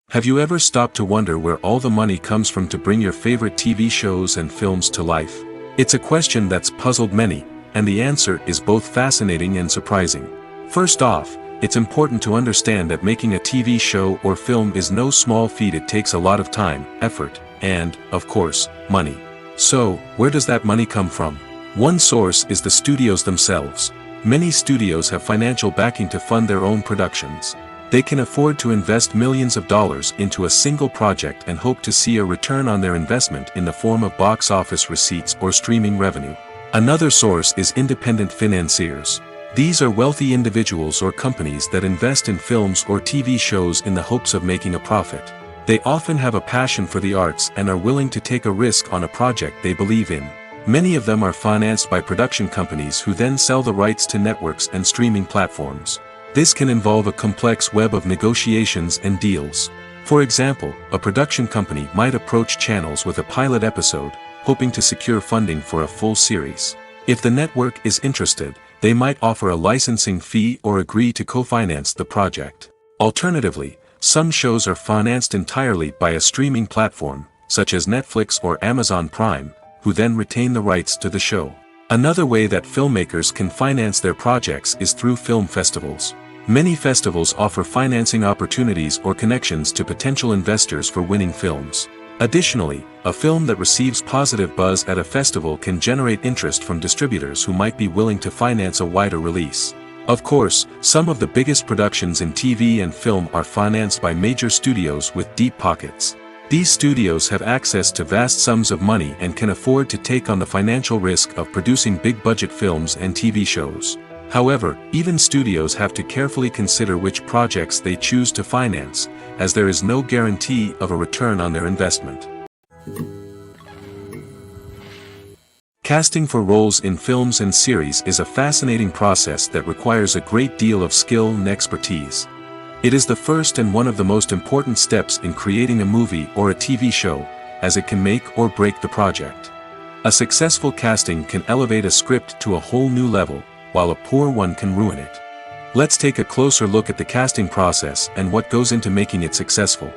Have you ever stopped to wonder where all the money comes from to bring your favorite TV shows and films to life? It's a question that's puzzled many, and the answer is both fascinating and surprising. First off, it's important to understand that making a TV show or film is no small feat. It takes a lot of time, effort, and, of course, money. So, where does that money come from? One source is the studios themselves. Many studios have financial backing to fund their own productions. They can afford to invest millions of dollars into a single project and hope to see a return on their investment in the form of box office receipts or streaming revenue. Another source is independent financiers. These are wealthy individuals or companies that invest in films or TV shows in the hopes of making a profit. They often have a passion for the arts and are willing to take a risk on a project they believe in. Many of them are financed by production companies who then sell the rights to networks and streaming platforms. This can involve a complex web of negotiations and deals. For example, a production company might approach channels with a pilot episode, hoping to secure funding for a full series. If the network is interested, they might offer a licensing fee or agree to co-finance the project. Alternatively, some shows are financed entirely by a streaming platform, such as Netflix or Amazon Prime, who then retain the rights to the show. Another way that filmmakers can finance their projects is through film festivals. Many festivals offer financing opportunities or connections to potential investors for winning films. Additionally, a film that receives positive buzz at a festival can generate interest from distributors who might be willing to finance a wider release. Of course, some of the biggest productions in TV and film are financed by major studios with deep pockets. These studios have access to vast sums of money and can afford to take on the financial risk of producing big-budget films and TV shows. However, even studios have to carefully consider which projects they choose to finance, as there is no guarantee of a return on their investment. Casting for roles in films and series is a fascinating process that requires a great deal of skill and expertise. It is the first and one of the most important steps in creating a movie or a TV show, as it can make or break the project. A successful casting can elevate a script to a whole new level, while a poor one can ruin it. Let's take a closer look at the casting process and what goes into making it successful.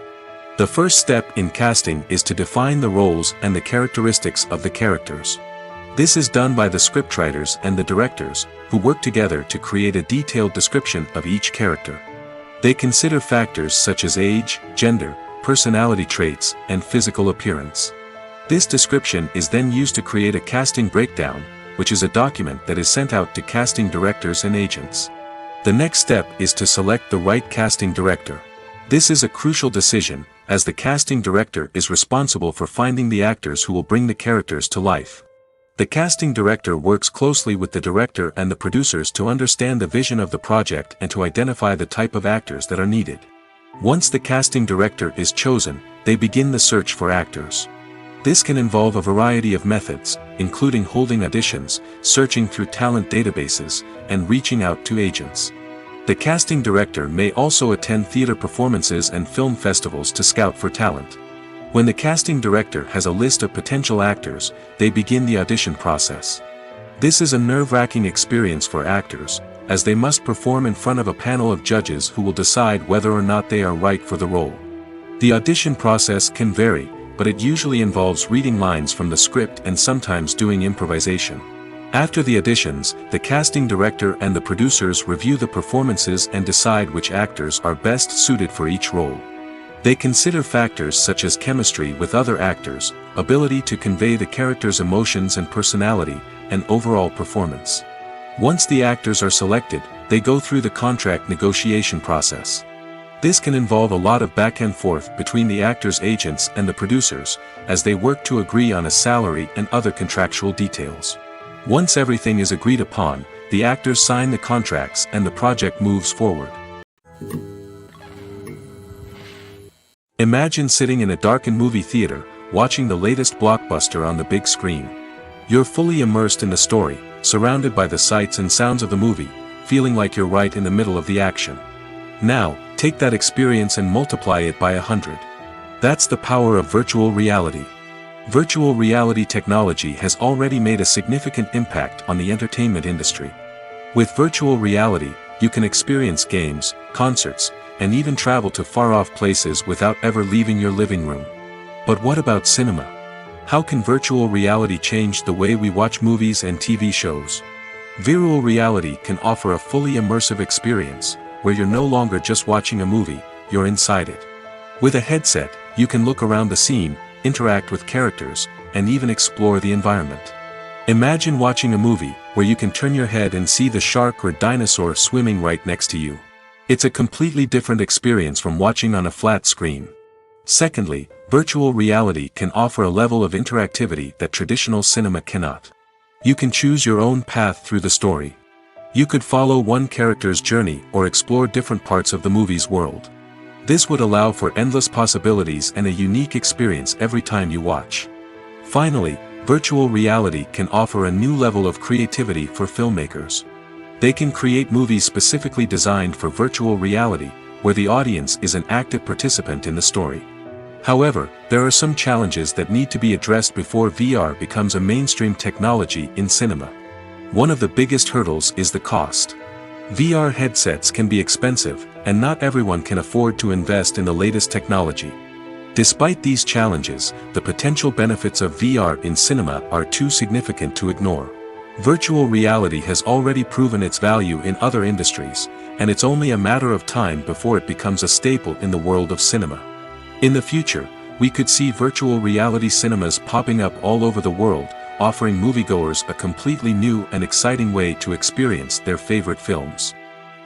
The first step in casting is to define the roles and the characteristics of the characters. This is done by the scriptwriters and the directors, who work together to create a detailed description of each character. They consider factors such as age, gender, personality traits, and physical appearance. This description is then used to create a casting breakdown, which is a document that is sent out to casting directors and agents. The next step is to select the right casting director. This is a crucial decision, as the casting director is responsible for finding the actors who will bring the characters to life. The casting director works closely with the director and the producers to understand the vision of the project and to identify the type of actors that are needed. Once the casting director is chosen, they begin the search for actors. This can involve a variety of methods, including holding auditions, searching through talent databases, and reaching out to agents. The casting director may also attend theater performances and film festivals to scout for talent. When the casting director has a list of potential actors, they begin the audition process. This is a nerve-wracking experience for actors, as they must perform in front of a panel of judges who will decide whether or not they are right for the role. The audition process can vary, but it usually involves reading lines from the script and sometimes doing improvisation. After the auditions, the casting director and the producers review the performances and decide which actors are best suited for each role. They consider factors such as chemistry with other actors, ability to convey the character's emotions and personality, and overall performance. Once the actors are selected, they go through the contract negotiation process. This can involve a lot of back and forth between the actors' agents and the producers, as they work to agree on a salary and other contractual details. Once everything is agreed upon, the actors sign the contracts and the project moves forward. Imagine sitting in a darkened movie theater, watching the latest blockbuster on the big screen. You're fully immersed in the story, surrounded by the sights and sounds of the movie, feeling like you're right in the middle of the action. Now, take that experience and multiply it by 100. That's the power of virtual reality. Virtual reality technology has already made a significant impact on the entertainment industry. With virtual reality, you can experience games, concerts, and even travel to far-off places without ever leaving your living room. But what about cinema? How can virtual reality change the way we watch movies and TV shows? Virtual reality can offer a fully immersive experience, where you're no longer just watching a movie, you're inside it. With a headset, you can look around the scene, interact with characters, and even explore the environment. Imagine watching a movie, where you can turn your head and see the shark or dinosaur swimming right next to you. It's a completely different experience from watching on a flat screen. Secondly, virtual reality can offer a level of interactivity that traditional cinema cannot. You can choose your own path through the story. You could follow one character's journey or explore different parts of the movie's world. This would allow for endless possibilities and a unique experience every time you watch. Finally, virtual reality can offer a new level of creativity for filmmakers. They can create movies specifically designed for virtual reality, where the audience is an active participant in the story. However, there are some challenges that need to be addressed before VR becomes a mainstream technology in cinema. One of the biggest hurdles is the cost. VR headsets can be expensive, and not everyone can afford to invest in the latest technology. Despite these challenges, the potential benefits of VR in cinema are too significant to ignore. Virtual reality has already proven its value in other industries, and it's only a matter of time before it becomes a staple in the world of cinema. In the future, we could see virtual reality cinemas popping up all over the world, offering moviegoers a completely new and exciting way to experience their favorite films.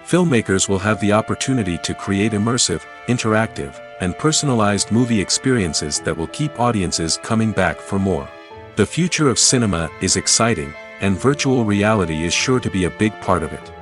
Filmmakers will have the opportunity to create immersive, interactive, and personalized movie experiences that will keep audiences coming back for more. The future of cinema is exciting, and virtual reality is sure to be a big part of it.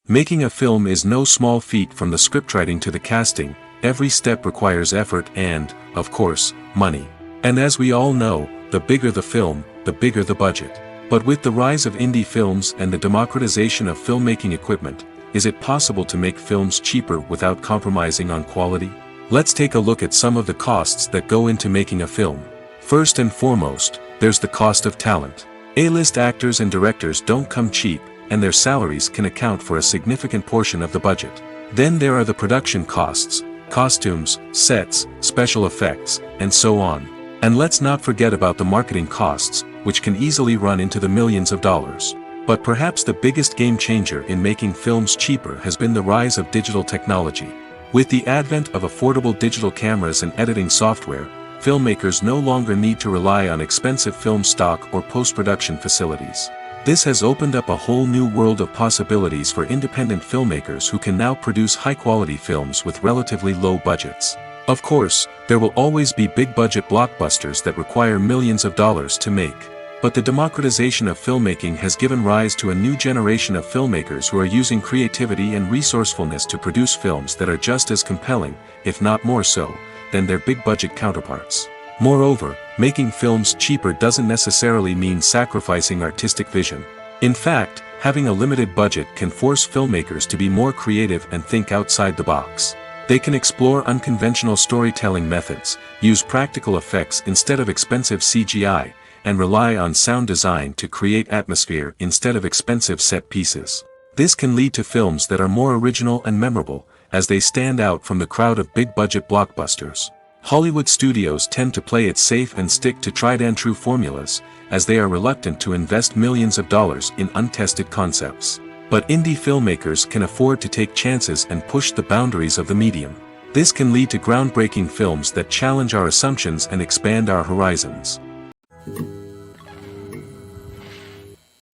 Making a film is no small feat. From the scriptwriting to the casting, every step requires effort and, of course, money. And as we all know, the bigger the film, the bigger the budget. But with the rise of indie films and the democratization of filmmaking equipment, is it possible to make films cheaper without compromising on quality? Let's take a look at some of the costs that go into making a film. First and foremost, there's the cost of talent. A-list actors and directors don't come cheap, and their salaries can account for a significant portion of the budget. Then there are the production costs, costumes, sets, special effects, and so on. And let's not forget about the marketing costs, which can easily run into the millions of dollars. But perhaps the biggest game changer in making films cheaper has been the rise of digital technology. With the advent of affordable digital cameras and editing software, filmmakers no longer need to rely on expensive film stock or post-production facilities. This has opened up a whole new world of possibilities for independent filmmakers who can now produce high-quality films with relatively low budgets. Of course, there will always be big-budget blockbusters that require millions of dollars to make. But the democratization of filmmaking has given rise to a new generation of filmmakers who are using creativity and resourcefulness to produce films that are just as compelling, if not more so, than their big-budget counterparts. Moreover, making films cheaper doesn't necessarily mean sacrificing artistic vision. In fact, having a limited budget can force filmmakers to be more creative and think outside the box. They can explore unconventional storytelling methods, use practical effects instead of expensive CGI, and rely on sound design to create atmosphere instead of expensive set pieces. This can lead to films that are more original and memorable, as they stand out from the crowd of big-budget blockbusters. Hollywood studios tend to play it safe and stick to tried-and-true formulas, as they are reluctant to invest millions of dollars in untested concepts. But indie filmmakers can afford to take chances and push the boundaries of the medium. This can lead to groundbreaking films that challenge our assumptions and expand our horizons.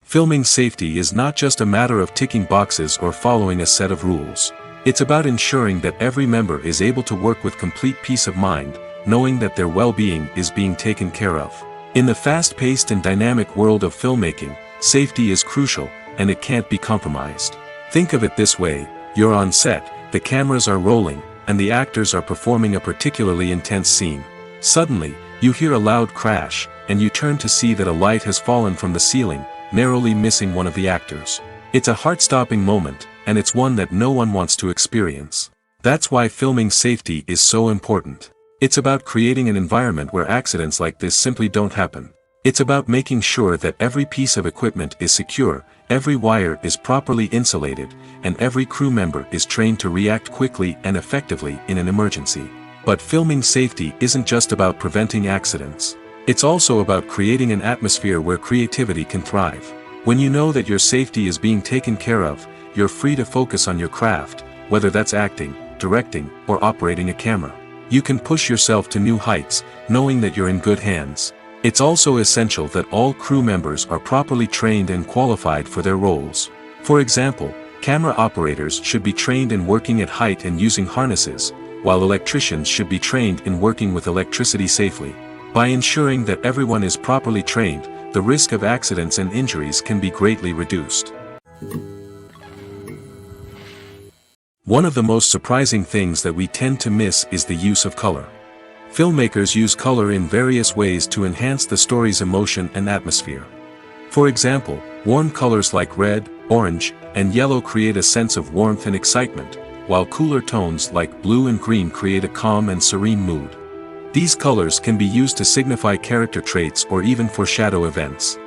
Filming safety is not just a matter of ticking boxes or following a set of rules. It's about ensuring that every member is able to work with complete peace of mind, knowing that their well-being is being taken care of. In the fast-paced and dynamic world of filmmaking, safety is crucial, and it can't be compromised. Think of it this way: you're on set, the cameras are rolling, and the actors are performing a particularly intense scene. Suddenly, you hear a loud crash, and you turn to see that a light has fallen from the ceiling, narrowly missing one of the actors. It's a heart-stopping moment, and it's one that no one wants to experience. That's why filming safety is so important. It's about creating an environment where accidents like this simply don't happen. It's about making sure that every piece of equipment is secure, every wire is properly insulated, and every crew member is trained to react quickly and effectively in an emergency. But filming safety isn't just about preventing accidents. It's also about creating an atmosphere where creativity can thrive. When you know that your safety is being taken care of, you're free to focus on your craft, whether that's acting, directing, or operating a camera. You can push yourself to new heights, knowing that you're in good hands. It's also essential that all crew members are properly trained and qualified for their roles. For example, camera operators should be trained in working at height and using harnesses, while electricians should be trained in working with electricity safely. By ensuring that everyone is properly trained, the risk of accidents and injuries can be greatly reduced. One of the most surprising things that we tend to miss is the use of color. Filmmakers use color in various ways to enhance the story's emotion and atmosphere. For example, warm colors like red, orange, and yellow create a sense of warmth and excitement, while cooler tones like blue and green create a calm and serene mood. These colors can be used to signify character traits or even foreshadow events.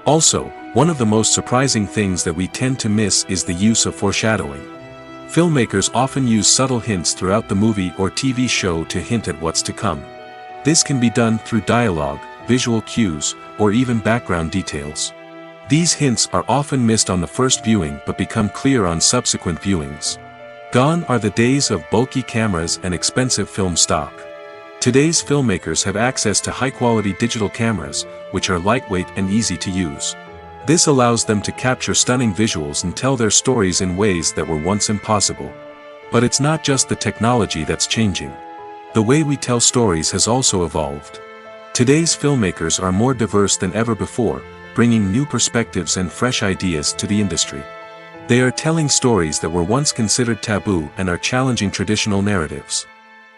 Also, one of the most surprising things that we tend to miss is the use of foreshadowing. Filmmakers often use subtle hints throughout the movie or TV show to hint at what's to come. This can be done through dialogue, visual cues, or even background details. These hints are often missed on the first viewing but become clear on subsequent viewings. Gone are the days of bulky cameras and expensive film stock. Today's filmmakers have access to high-quality digital cameras, which are lightweight and easy to use. This allows them to capture stunning visuals and tell their stories in ways that were once impossible. But it's not just the technology that's changing. The way we tell stories has also evolved. Today's filmmakers are more diverse than ever before, bringing new perspectives and fresh ideas to the industry. They are telling stories that were once considered taboo and are challenging traditional narratives.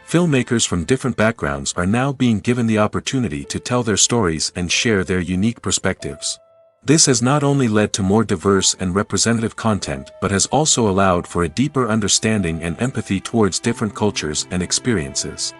Filmmakers from different backgrounds are now being given the opportunity to tell their stories and share their unique perspectives. This has not only led to more diverse and representative content but has also allowed for a deeper understanding and empathy towards different cultures and experiences.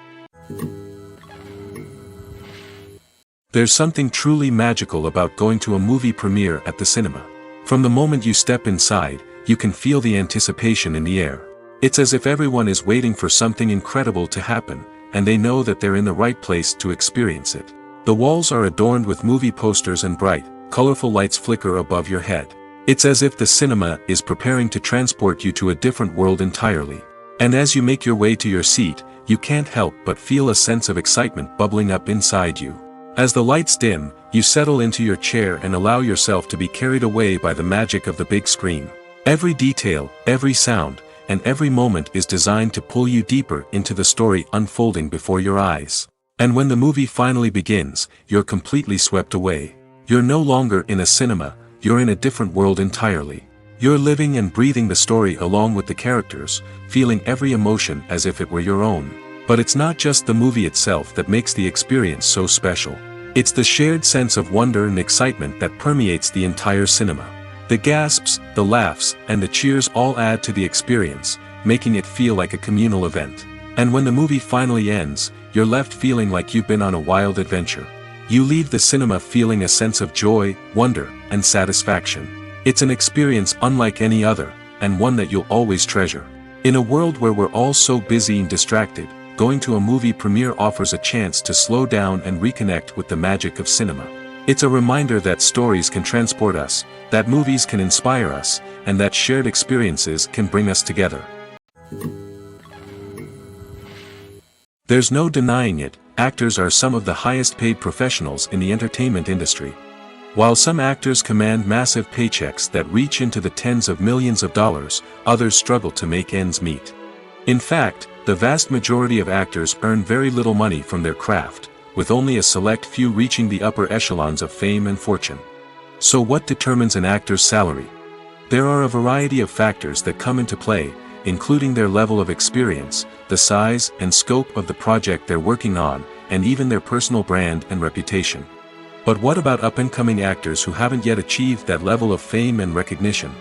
There's something truly magical about going to a movie premiere at the cinema. From the moment you step inside, you can feel the anticipation in the air. It's as if everyone is waiting for something incredible to happen, and they know that they're in the right place to experience it. The walls are adorned with movie posters and bright, colorful lights flicker above your head. It's as if the cinema is preparing to transport you to a different world entirely. And as you make your way to your seat, you can't help but feel a sense of excitement bubbling up inside you. As the lights dim, you settle into your chair and allow yourself to be carried away by the magic of the big screen. Every detail, every sound, and every moment is designed to pull you deeper into the story unfolding before your eyes. And when the movie finally begins, you're completely swept away. You're no longer in a cinema, you're in a different world entirely. You're living and breathing the story along with the characters, feeling every emotion as if it were your own. But it's not just the movie itself that makes the experience so special. It's the shared sense of wonder and excitement that permeates the entire cinema. The gasps, the laughs, and the cheers all add to the experience, making it feel like a communal event. And when the movie finally ends, you're left feeling like you've been on a wild adventure. You leave the cinema feeling a sense of joy, wonder, and satisfaction. It's an experience unlike any other, and one that you'll always treasure. In a world where we're all so busy and distracted, going to a movie premiere offers a chance to slow down and reconnect with the magic of cinema. It's a reminder that stories can transport us, that movies can inspire us, and that shared experiences can bring us together. There's no denying it, actors are some of the highest paid professionals in the entertainment industry. While some actors command massive paychecks that reach into the tens of millions of dollars, others struggle to make ends meet. In fact, the vast majority of actors earn very little money from their craft, with only a select few reaching the upper echelons of fame and fortune. So what determines an actor's salary? There are a variety of factors that come into play, including their level of experience, the size and scope of the project they're working on, and even their personal brand and reputation. But what about up-and-coming actors who haven't yet achieved that level of fame and recognition?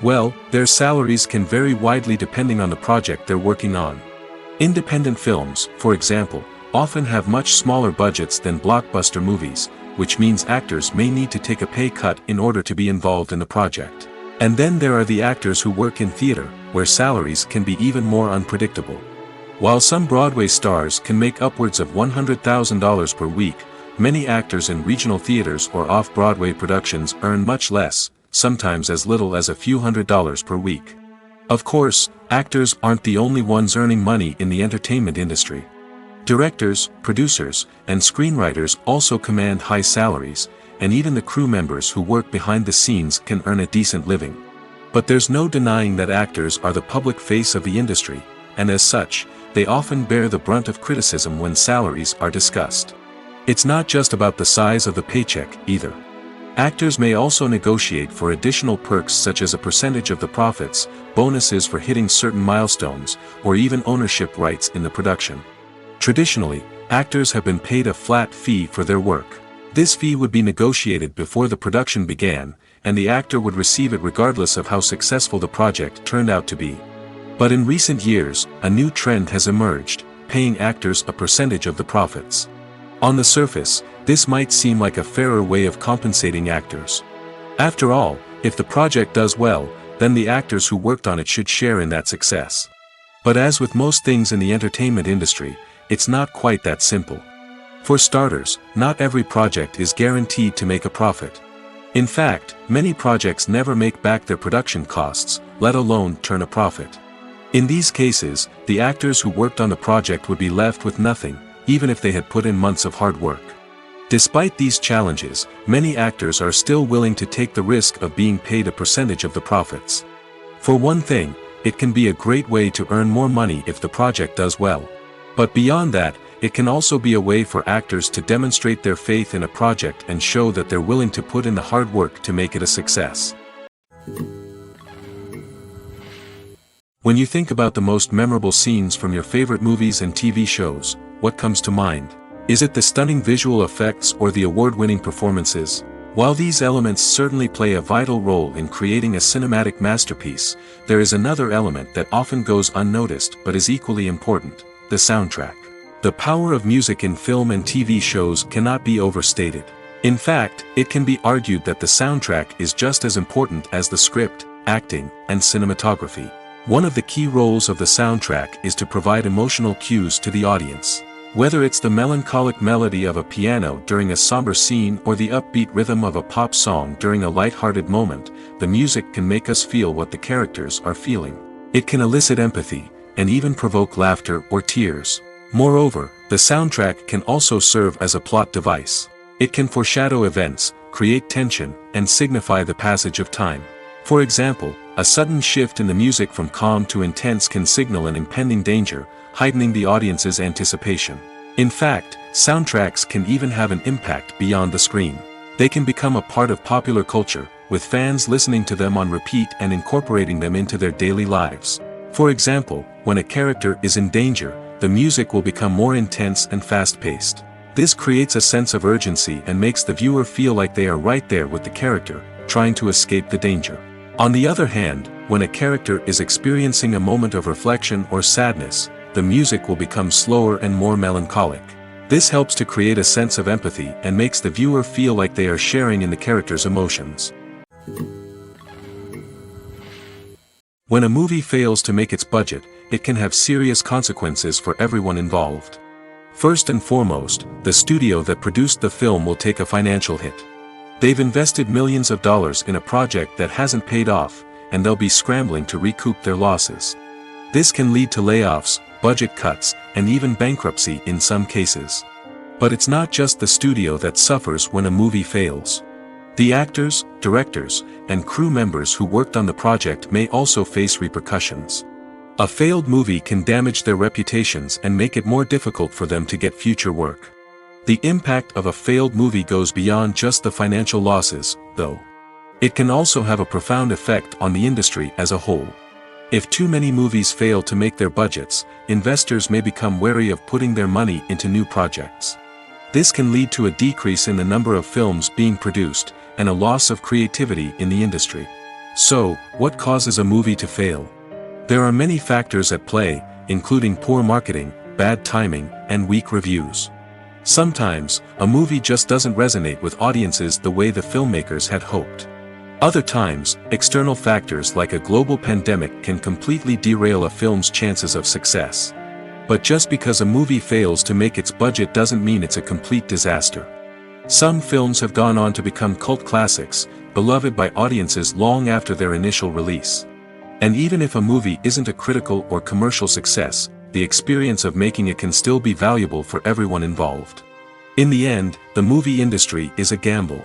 Well, their salaries can vary widely depending on the project they're working on. Independent films, for example, often have much smaller budgets than blockbuster movies, which means actors may need to take a pay cut in order to be involved in the project. And then there are the actors who work in theater, where salaries can be even more unpredictable. While some Broadway stars can make upwards of $100,000 per week, many actors in regional theaters or off-Broadway productions earn much less, sometimes as little as a few $100s per week. Of course, actors aren't the only ones earning money in the entertainment industry. Directors, producers, and screenwriters also command high salaries, and even the crew members who work behind the scenes can earn a decent living. But there's no denying that actors are the public face of the industry, and as such, they often bear the brunt of criticism when salaries are discussed. It's not just about the size of the paycheck, either. Actors may also negotiate for additional perks such as a percentage of the profits, bonuses for hitting certain milestones, or even ownership rights in the production. Traditionally, actors have been paid a flat fee for their work. This fee would be negotiated before the production began, and the actor would receive it regardless of how successful the project turned out to be. But in recent years, a new trend has emerged, paying actors a percentage of the profits. On the surface, this might seem like a fairer way of compensating actors. After all, if the project does well, then the actors who worked on it should share in that success. But as with most things in the entertainment industry, it's not quite that simple. For starters, not every project is guaranteed to make a profit. In fact, many projects never make back their production costs, let alone turn a profit. In these cases, the actors who worked on the project would be left with nothing, even if they had put in months of hard work. Despite these challenges, many actors are still willing to take the risk of being paid a percentage of the profits. For one thing, it can be a great way to earn more money if the project does well. But beyond that, it can also be a way for actors to demonstrate their faith in a project and show that they're willing to put in the hard work to make it a success. When you think about the most memorable scenes from your favorite movies and TV shows, what comes to mind? Is it the stunning visual effects or the award-winning performances? While these elements certainly play a vital role in creating a cinematic masterpiece, there is another element that often goes unnoticed but is equally important: the soundtrack. The power of music in film and TV shows cannot be overstated. In fact, it can be argued that the soundtrack is just as important as the script, acting, and cinematography. One of the key roles of the soundtrack is to provide emotional cues to the audience. Whether it's the melancholic melody of a piano during a somber scene or the upbeat rhythm of a pop song during a light-hearted moment, the music can make us feel what the characters are feeling. It can elicit empathy, and even provoke laughter or tears. Moreover, the soundtrack can also serve as a plot device. It can foreshadow events, create tension, and signify the passage of time. For example, a sudden shift in the music from calm to intense can signal an impending danger, heightening the audience's anticipation. In fact, soundtracks can even have an impact beyond the screen. They can become a part of popular culture, with fans listening to them on repeat and incorporating them into their daily lives. For example, when a character is in danger, the music will become more intense and fast-paced. This creates a sense of urgency and makes the viewer feel like they are right there with the character, trying to escape the danger. On the other hand, when a character is experiencing a moment of reflection or sadness, the music will become slower and more melancholic. This helps to create a sense of empathy and makes the viewer feel like they are sharing in the character's emotions. When a movie fails to make its budget, it can have serious consequences for everyone involved. First and foremost, the studio that produced the film will take a financial hit. They've invested millions of dollars in a project that hasn't paid off, and they'll be scrambling to recoup their losses. This can lead to layoffs, budget cuts, and even bankruptcy in some cases. But it's not just the studio that suffers when a movie fails. The actors, directors, and crew members who worked on the project may also face repercussions. A failed movie can damage their reputations and make it more difficult for them to get future work. The impact of a failed movie goes beyond just the financial losses, though. It can also have a profound effect on the industry as a whole. If too many movies fail to make their budgets, investors may become wary of putting their money into new projects. This can lead to a decrease in the number of films being produced, and a loss of creativity in the industry. So, what causes a movie to fail? There are many factors at play, including poor marketing, bad timing, and weak reviews. Sometimes, a movie just doesn't resonate with audiences the way the filmmakers had hoped. Other times, external factors like a global pandemic can completely derail a film's chances of success. But just because a movie fails to make its budget doesn't mean it's a complete disaster. Some films have gone on to become cult classics, beloved by audiences long after their initial release. And even if a movie isn't a critical or commercial success, the experience of making it can still be valuable for everyone involved. In the end, the movie industry is a gamble.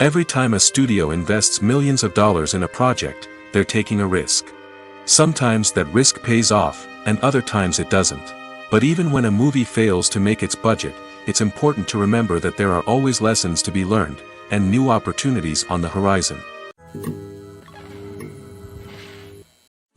Every time a studio invests millions of dollars in a project, they're taking a risk. Sometimes that risk pays off, and other times it doesn't. But even when a movie fails to make its budget, it's important to remember that there are always lessons to be learned, and new opportunities on the horizon.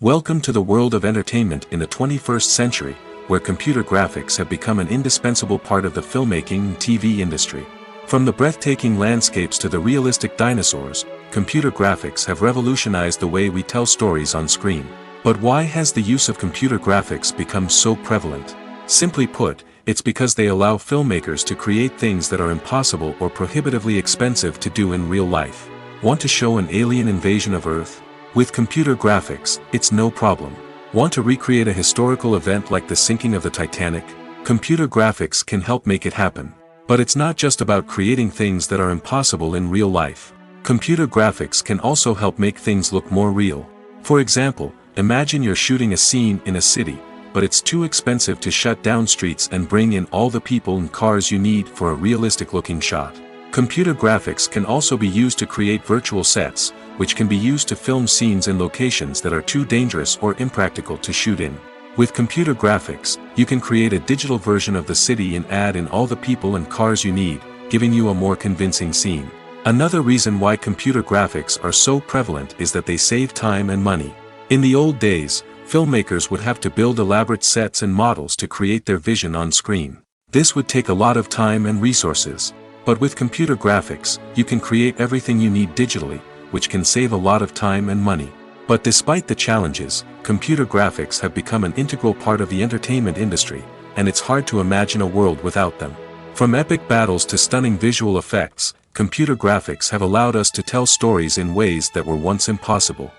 Welcome to the world of entertainment in the 21st century, where computer graphics have become an indispensable part of the filmmaking and TV industry. From the breathtaking landscapes to the realistic dinosaurs, computer graphics have revolutionized the way we tell stories on screen. But why has the use of computer graphics become so prevalent? Simply put, it's because they allow filmmakers to create things that are impossible or prohibitively expensive to do in real life. Want to show an alien invasion of Earth? With computer graphics, it's no problem. Want to recreate a historical event like the sinking of the Titanic? Computer graphics can help make it happen. But it's not just about creating things that are impossible in real life. Computer graphics can also help make things look more real. For example, imagine you're shooting a scene in a city, but it's too expensive to shut down streets and bring in all the people and cars you need for a realistic-looking shot. Computer graphics can also be used to create virtual sets, which can be used to film scenes in locations that are too dangerous or impractical to shoot in. With computer graphics, you can create a digital version of the city and add in all the people and cars you need, giving you a more convincing scene. Another reason why computer graphics are so prevalent is that they save time and money. In the old days, filmmakers would have to build elaborate sets and models to create their vision on screen. This would take a lot of time and resources. But with computer graphics, you can create everything you need digitally, which can save a lot of time and money. But despite the challenges, computer graphics have become an integral part of the entertainment industry, and it's hard to imagine a world without them. From epic battles to stunning visual effects, computer graphics have allowed us to tell stories in ways that were once impossible.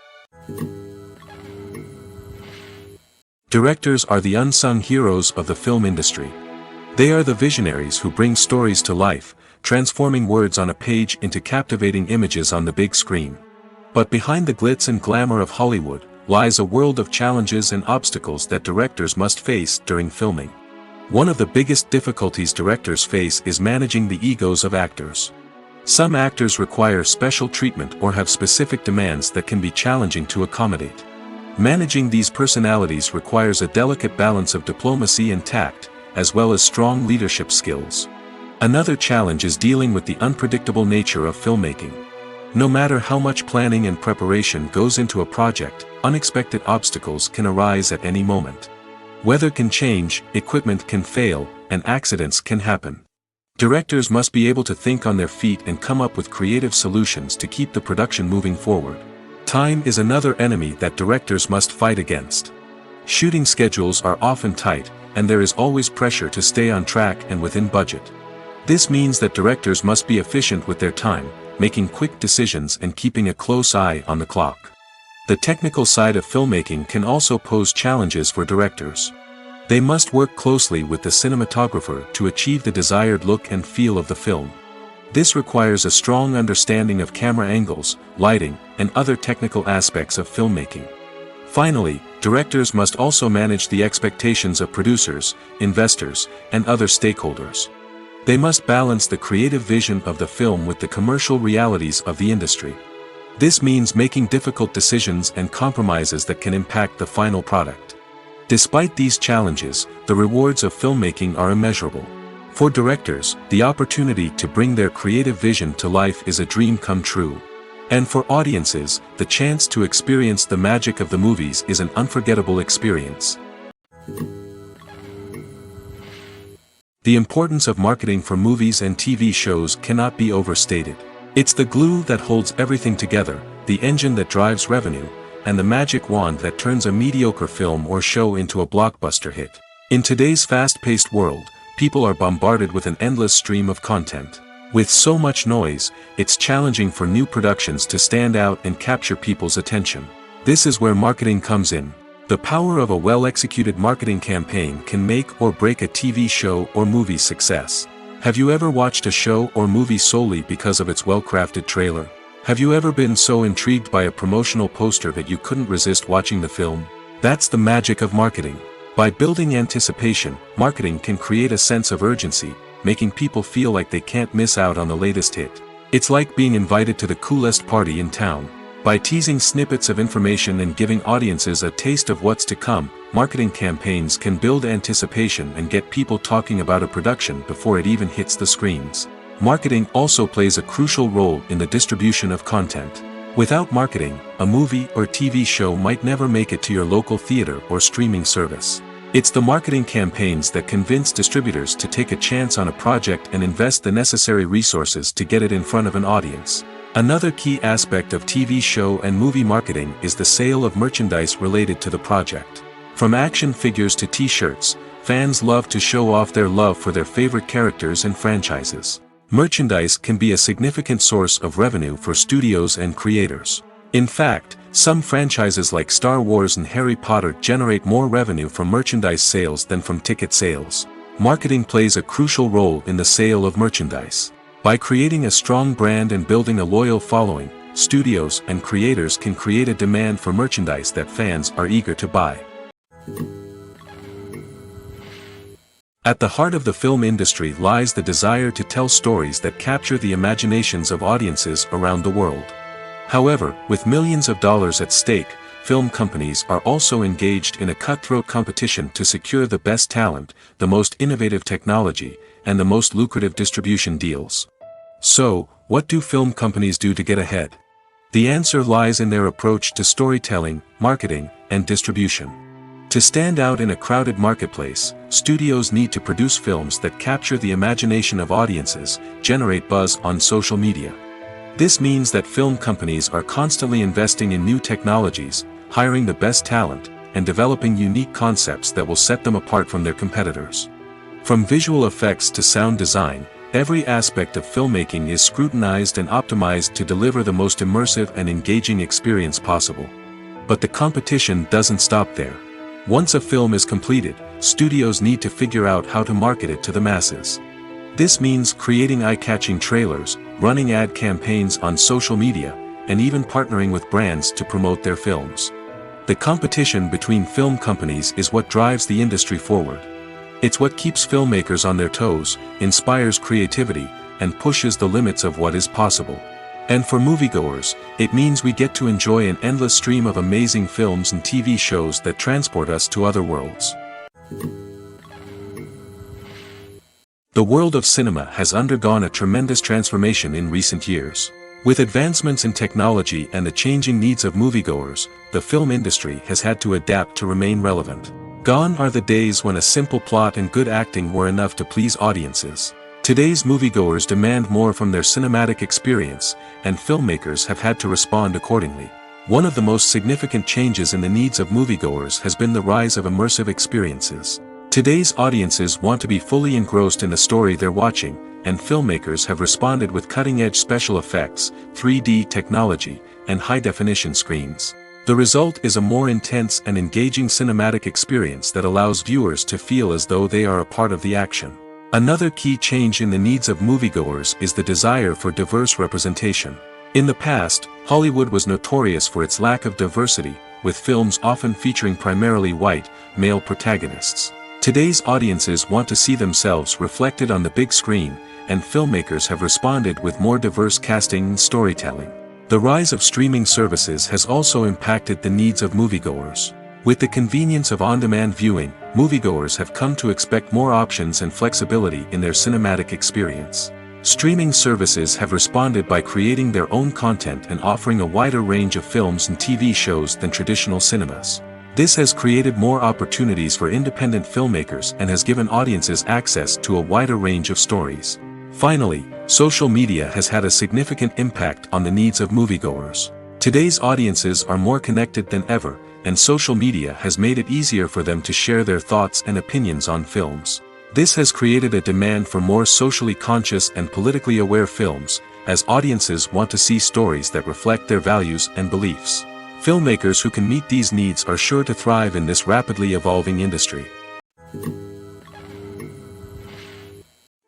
Directors are the unsung heroes of the film industry. They are the visionaries who bring stories to life, transforming words on a page into captivating images on the big screen. But behind the glitz and glamour of Hollywood, lies a world of challenges and obstacles that directors must face during filming. One of the biggest difficulties directors face is managing the egos of actors. Some actors require special treatment or have specific demands that can be challenging to accommodate. Managing these personalities requires a delicate balance of diplomacy and tact, as well as strong leadership skills. Another challenge is dealing with the unpredictable nature of filmmaking. No matter how much planning and preparation goes into a project, unexpected obstacles can arise at any moment. Weather can change, equipment can fail, and accidents can happen. Directors must be able to think on their feet and come up with creative solutions to keep the production moving forward. Time is another enemy that directors must fight against. Shooting schedules are often tight, and there is always pressure to stay on track and within budget. This means that directors must be efficient with their time, making quick decisions and keeping a close eye on the clock. The technical side of filmmaking can also pose challenges for directors. They must work closely with the cinematographer to achieve the desired look and feel of the film. This requires a strong understanding of camera angles, lighting, and other technical aspects of filmmaking. Finally, directors must also manage the expectations of producers, investors, and other stakeholders. They must balance the creative vision of the film with the commercial realities of the industry. This means making difficult decisions and compromises that can impact the final product. Despite these challenges, the rewards of filmmaking are immeasurable. For directors, the opportunity to bring their creative vision to life is a dream come true. And for audiences, the chance to experience the magic of the movies is an unforgettable experience. The importance of marketing for movies and TV shows cannot be overstated. It's the glue that holds everything together, the engine that drives revenue, and the magic wand that turns a mediocre film or show into a blockbuster hit. In today's fast-paced world, people are bombarded with an endless stream of content. With so much noise, it's challenging for new productions to stand out and capture people's attention. This is where marketing comes in. The power of a well-executed marketing campaign can make or break a TV show or movie's success. Have you ever watched a show or movie solely because of its well-crafted trailer? Have you ever been so intrigued by a promotional poster that you couldn't resist watching the film? That's the magic of marketing. By building anticipation, marketing can create a sense of urgency, making people feel like they can't miss out on the latest hit. It's like being invited to the coolest party in town. By teasing snippets of information and giving audiences a taste of what's to come, marketing campaigns can build anticipation and get people talking about a production before it even hits the screens. Marketing also plays a crucial role in the distribution of content. Without marketing, a movie or TV show might never make it to your local theater or streaming service. It's the marketing campaigns that convince distributors to take a chance on a project and invest the necessary resources to get it in front of an audience. Another key aspect of TV show and movie marketing is the sale of merchandise related to the project. From action figures to t-shirts, fans love to show off their love for their favorite characters and franchises. Merchandise can be a significant source of revenue for studios and creators. In fact, some franchises like Star Wars and Harry Potter generate more revenue from merchandise sales than from ticket sales. Marketing plays a crucial role in the sale of merchandise. By creating a strong brand and building a loyal following, studios and creators can create a demand for merchandise that fans are eager to buy. At the heart of the film industry lies the desire to tell stories that capture the imaginations of audiences around the world. However, with millions of dollars at stake, film companies are also engaged in a cutthroat competition to secure the best talent, the most innovative technology, and the most lucrative distribution deals. So, what do film companies do to get ahead? The answer lies in their approach to storytelling, marketing, and distribution. To stand out in a crowded marketplace, studios need to produce films that capture the imagination of audiences, generate buzz on social media. This means that film companies are constantly investing in new technologies, hiring the best talent, and developing unique concepts that will set them apart from their competitors. From visual effects to sound design, every aspect of filmmaking is scrutinized and optimized to deliver the most immersive and engaging experience possible. But the competition doesn't stop there. Once a film is completed, studios need to figure out how to market it to the masses. This means creating eye-catching trailers, running ad campaigns on social media, and even partnering with brands to promote their films. The competition between film companies is what drives the industry forward. It's what keeps filmmakers on their toes, inspires creativity, and pushes the limits of what is possible. And for moviegoers, it means we get to enjoy an endless stream of amazing films and TV shows that transport us to other worlds. The world of cinema has undergone a tremendous transformation in recent years. With advancements in technology and the changing needs of moviegoers, the film industry has had to adapt to remain relevant. Gone are the days when a simple plot and good acting were enough to please audiences. Today's moviegoers demand more from their cinematic experience, and filmmakers have had to respond accordingly. One of the most significant changes in the needs of moviegoers has been the rise of immersive experiences. Today's audiences want to be fully engrossed in the story they're watching, and filmmakers have responded with cutting-edge special effects, 3D technology, and high-definition screens. The result is a more intense and engaging cinematic experience that allows viewers to feel as though they are a part of the action. Another key change in the needs of moviegoers is the desire for diverse representation. In the past, Hollywood was notorious for its lack of diversity, with films often featuring primarily white, male protagonists. Today's audiences want to see themselves reflected on the big screen, and filmmakers have responded with more diverse casting and storytelling. The rise of streaming services has also impacted the needs of moviegoers. With the convenience of on-demand viewing, moviegoers have come to expect more options and flexibility in their cinematic experience. Streaming services have responded by creating their own content and offering a wider range of films and TV shows than traditional cinemas. This has created more opportunities for independent filmmakers and has given audiences access to a wider range of stories. Finally, social media has had a significant impact on the needs of moviegoers. Today's audiences are more connected than ever, and social media has made it easier for them to share their thoughts and opinions on films. This has created a demand for more socially conscious and politically aware films, as audiences want to see stories that reflect their values and beliefs. Filmmakers who can meet these needs are sure to thrive in this rapidly evolving industry.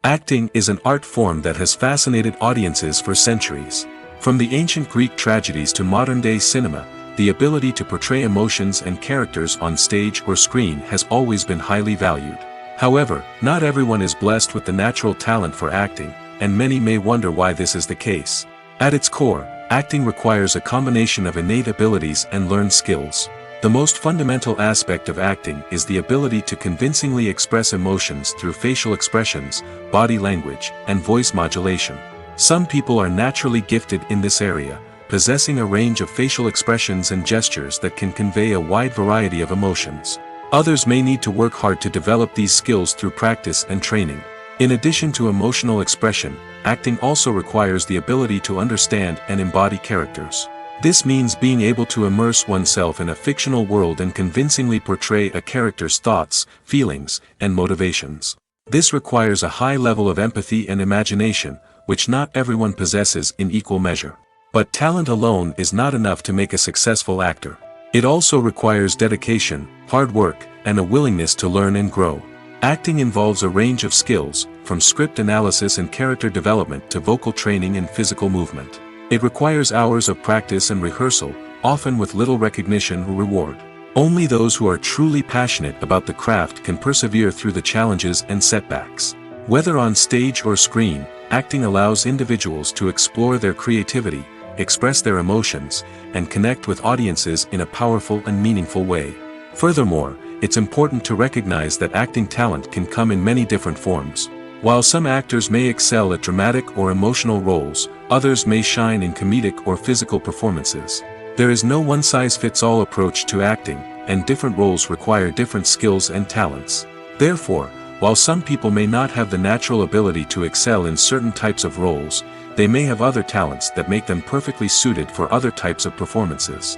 Acting is an art form that has fascinated audiences for centuries. From the ancient Greek tragedies to modern-day cinema, the ability to portray emotions and characters on stage or screen has always been highly valued. However, not everyone is blessed with the natural talent for acting, and many may wonder why this is the case. At its core, acting requires a combination of innate abilities and learned skills. The most fundamental aspect of acting is the ability to convincingly express emotions through facial expressions, body language, and voice modulation. Some people are naturally gifted in this area, possessing a range of facial expressions and gestures that can convey a wide variety of emotions. Others may need to work hard to develop these skills through practice and training. In addition to emotional expression, acting also requires the ability to understand and embody characters. This means being able to immerse oneself in a fictional world and convincingly portray a character's thoughts, feelings, and motivations. This requires a high level of empathy and imagination, which not everyone possesses in equal measure. But talent alone is not enough to make a successful actor. It also requires dedication, hard work, and a willingness to learn and grow. Acting involves a range of skills, from script analysis and character development to vocal training and physical movement. It requires hours of practice and rehearsal, often with little recognition or reward. Only those who are truly passionate about the craft can persevere through the challenges and setbacks. Whether on stage or screen, acting allows individuals to explore their creativity, express their emotions, and connect with audiences in a powerful and meaningful way. Furthermore, it's important to recognize that acting talent can come in many different forms. While some actors may excel at dramatic or emotional roles, others may shine in comedic or physical performances. There is no one-size-fits-all approach to acting, and different roles require different skills and talents. Therefore, while some people may not have the natural ability to excel in certain types of roles, they may have other talents that make them perfectly suited for other types of performances.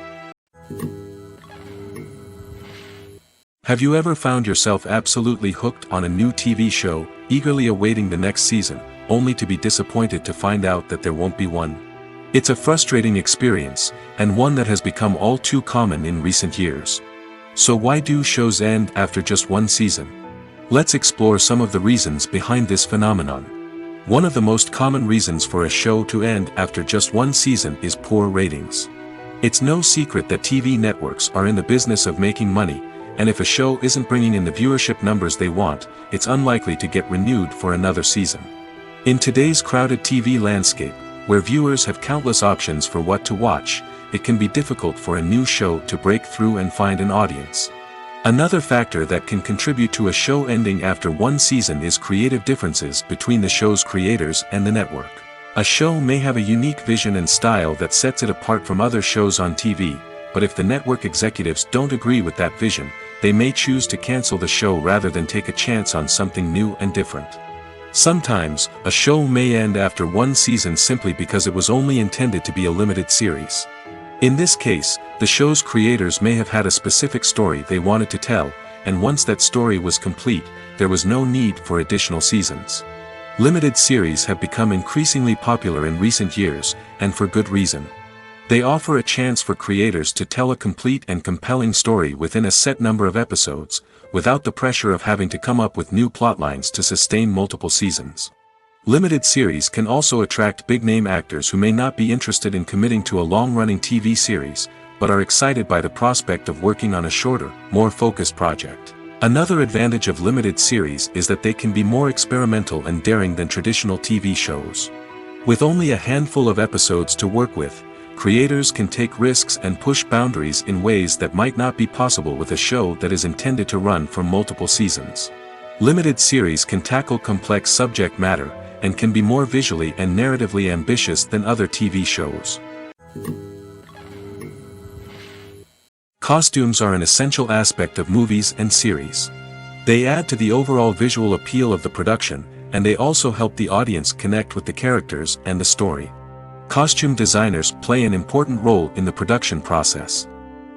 Have you ever found yourself absolutely hooked on a new TV show, eagerly awaiting the next season, only to be disappointed to find out that there won't be one? It's a frustrating experience, and one that has become all too common in recent years. So why do shows end after just one season? Let's explore some of the reasons behind this phenomenon. One of the most common reasons for a show to end after just one season is poor ratings. It's no secret that TV networks are in the business of making money, and if a show isn't bringing in the viewership numbers they want, it's unlikely to get renewed for another season. In today's crowded TV landscape, where viewers have countless options for what to watch, it can be difficult for a new show to break through and find an audience. Another factor that can contribute to a show ending after one season is creative differences between the show's creators and the network. A show may have a unique vision and style that sets it apart from other shows on TV, but if the network executives don't agree with that vision, they may choose to cancel the show rather than take a chance on something new and different. Sometimes, a show may end after one season simply because it was only intended to be a limited series. In this case, the show's creators may have had a specific story they wanted to tell, and once that story was complete, there was no need for additional seasons. Limited series have become increasingly popular in recent years, and for good reason. They offer a chance for creators to tell a complete and compelling story within a set number of episodes, without the pressure of having to come up with new plotlines to sustain multiple seasons. Limited series can also attract big-name actors who may not be interested in committing to a long-running TV series, but are excited by the prospect of working on a shorter, more focused project. Another advantage of limited series is that they can be more experimental and daring than traditional TV shows. With only a handful of episodes to work with, creators can take risks and push boundaries in ways that might not be possible with a show that is intended to run for multiple seasons. Limited series can tackle complex subject matter, and can be more visually and narratively ambitious than other TV shows. Costumes are an essential aspect of movies and series. They add to the overall visual appeal of the production, and they also help the audience connect with the characters and the story. Costume designers play an important role in the production process.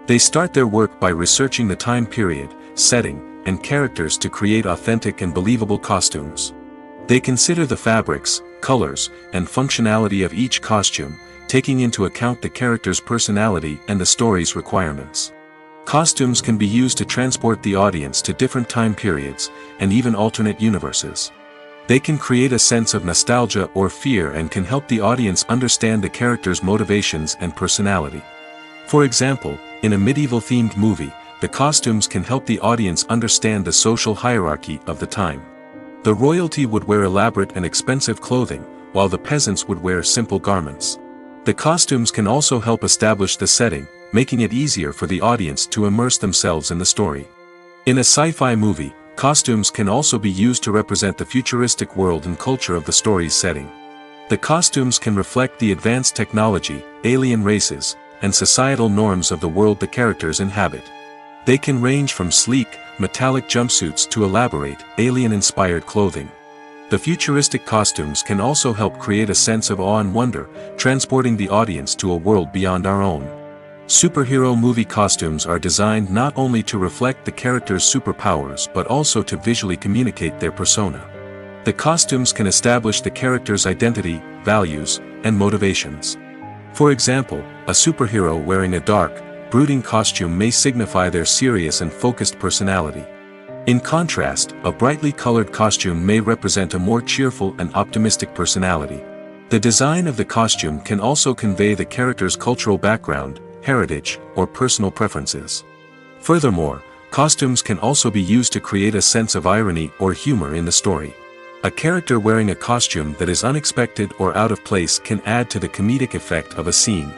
They start their work by researching the time period, setting, and characters to create authentic and believable costumes. They consider the fabrics, colors, and functionality of each costume, taking into account the character's personality and the story's requirements. Costumes can be used to transport the audience to different time periods, and even alternate universes. They can create a sense of nostalgia or fear and can help the audience understand the character's motivations and personality. For example, in a medieval-themed movie, the costumes can help the audience understand the social hierarchy of the time. The royalty would wear elaborate and expensive clothing, while the peasants would wear simple garments. The costumes can also help establish the setting, making it easier for the audience to immerse themselves in the story. In a sci-fi movie, costumes can also be used to represent the futuristic world and culture of the story's setting. The costumes can reflect the advanced technology, alien races, and societal norms of the world the characters inhabit. They can range from sleek, metallic jumpsuits to elaborate, alien-inspired clothing. The futuristic costumes can also help create a sense of awe and wonder, transporting the audience to a world beyond our own. Superhero movie costumes are designed not only to reflect the character's superpowers but also to visually communicate their persona. The costumes can establish the character's identity, values, and motivations. For example, a superhero wearing a dark, brooding costume may signify their serious and focused personality. In contrast, a brightly colored costume may represent a more cheerful and optimistic personality. The design of the costume can also convey the character's cultural background, heritage, or personal preferences. Furthermore, costumes can also be used to create a sense of irony or humor in the story. A character wearing a costume that is unexpected or out of place can add to the comedic effect of a scene.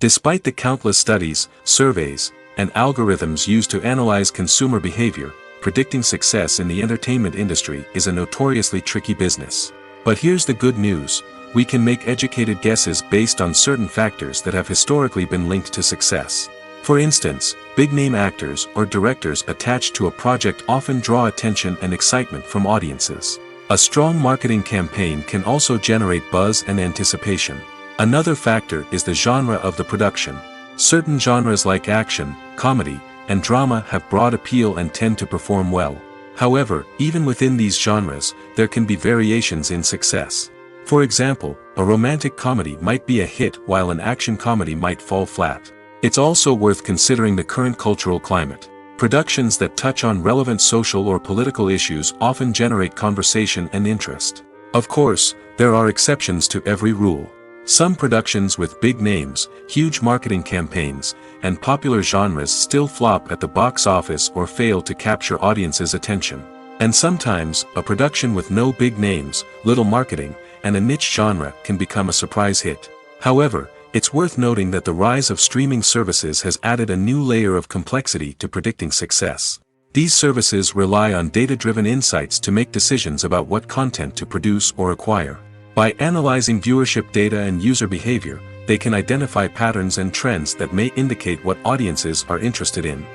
Despite the countless studies, surveys, and algorithms used to analyze consumer behavior, predicting success in the entertainment industry is a notoriously tricky business. But here's the good news: we can make educated guesses based on certain factors that have historically been linked to success. For instance, big-name actors or directors attached to a project often draw attention and excitement from audiences. A strong marketing campaign can also generate buzz and anticipation. Another factor is the genre of the production. Certain genres like action, comedy, and drama have broad appeal and tend to perform well. However, even within these genres, there can be variations in success. For example, a romantic comedy might be a hit while an action comedy might fall flat. It's also worth considering the current cultural climate. Productions that touch on relevant social or political issues often generate conversation and interest. Of course, there are exceptions to every rule. Some productions with big names, huge marketing campaigns, and popular genres still flop at the box office or fail to capture audiences' attention. And sometimes, a production with no big names, little marketing, and a niche genre can become a surprise hit. However, it's worth noting that the rise of streaming services has added a new layer of complexity to predicting success. These services rely on data-driven insights to make decisions about what content to produce or acquire. By analyzing viewership data and user behavior, they can identify patterns and trends that may indicate what audiences are interested in.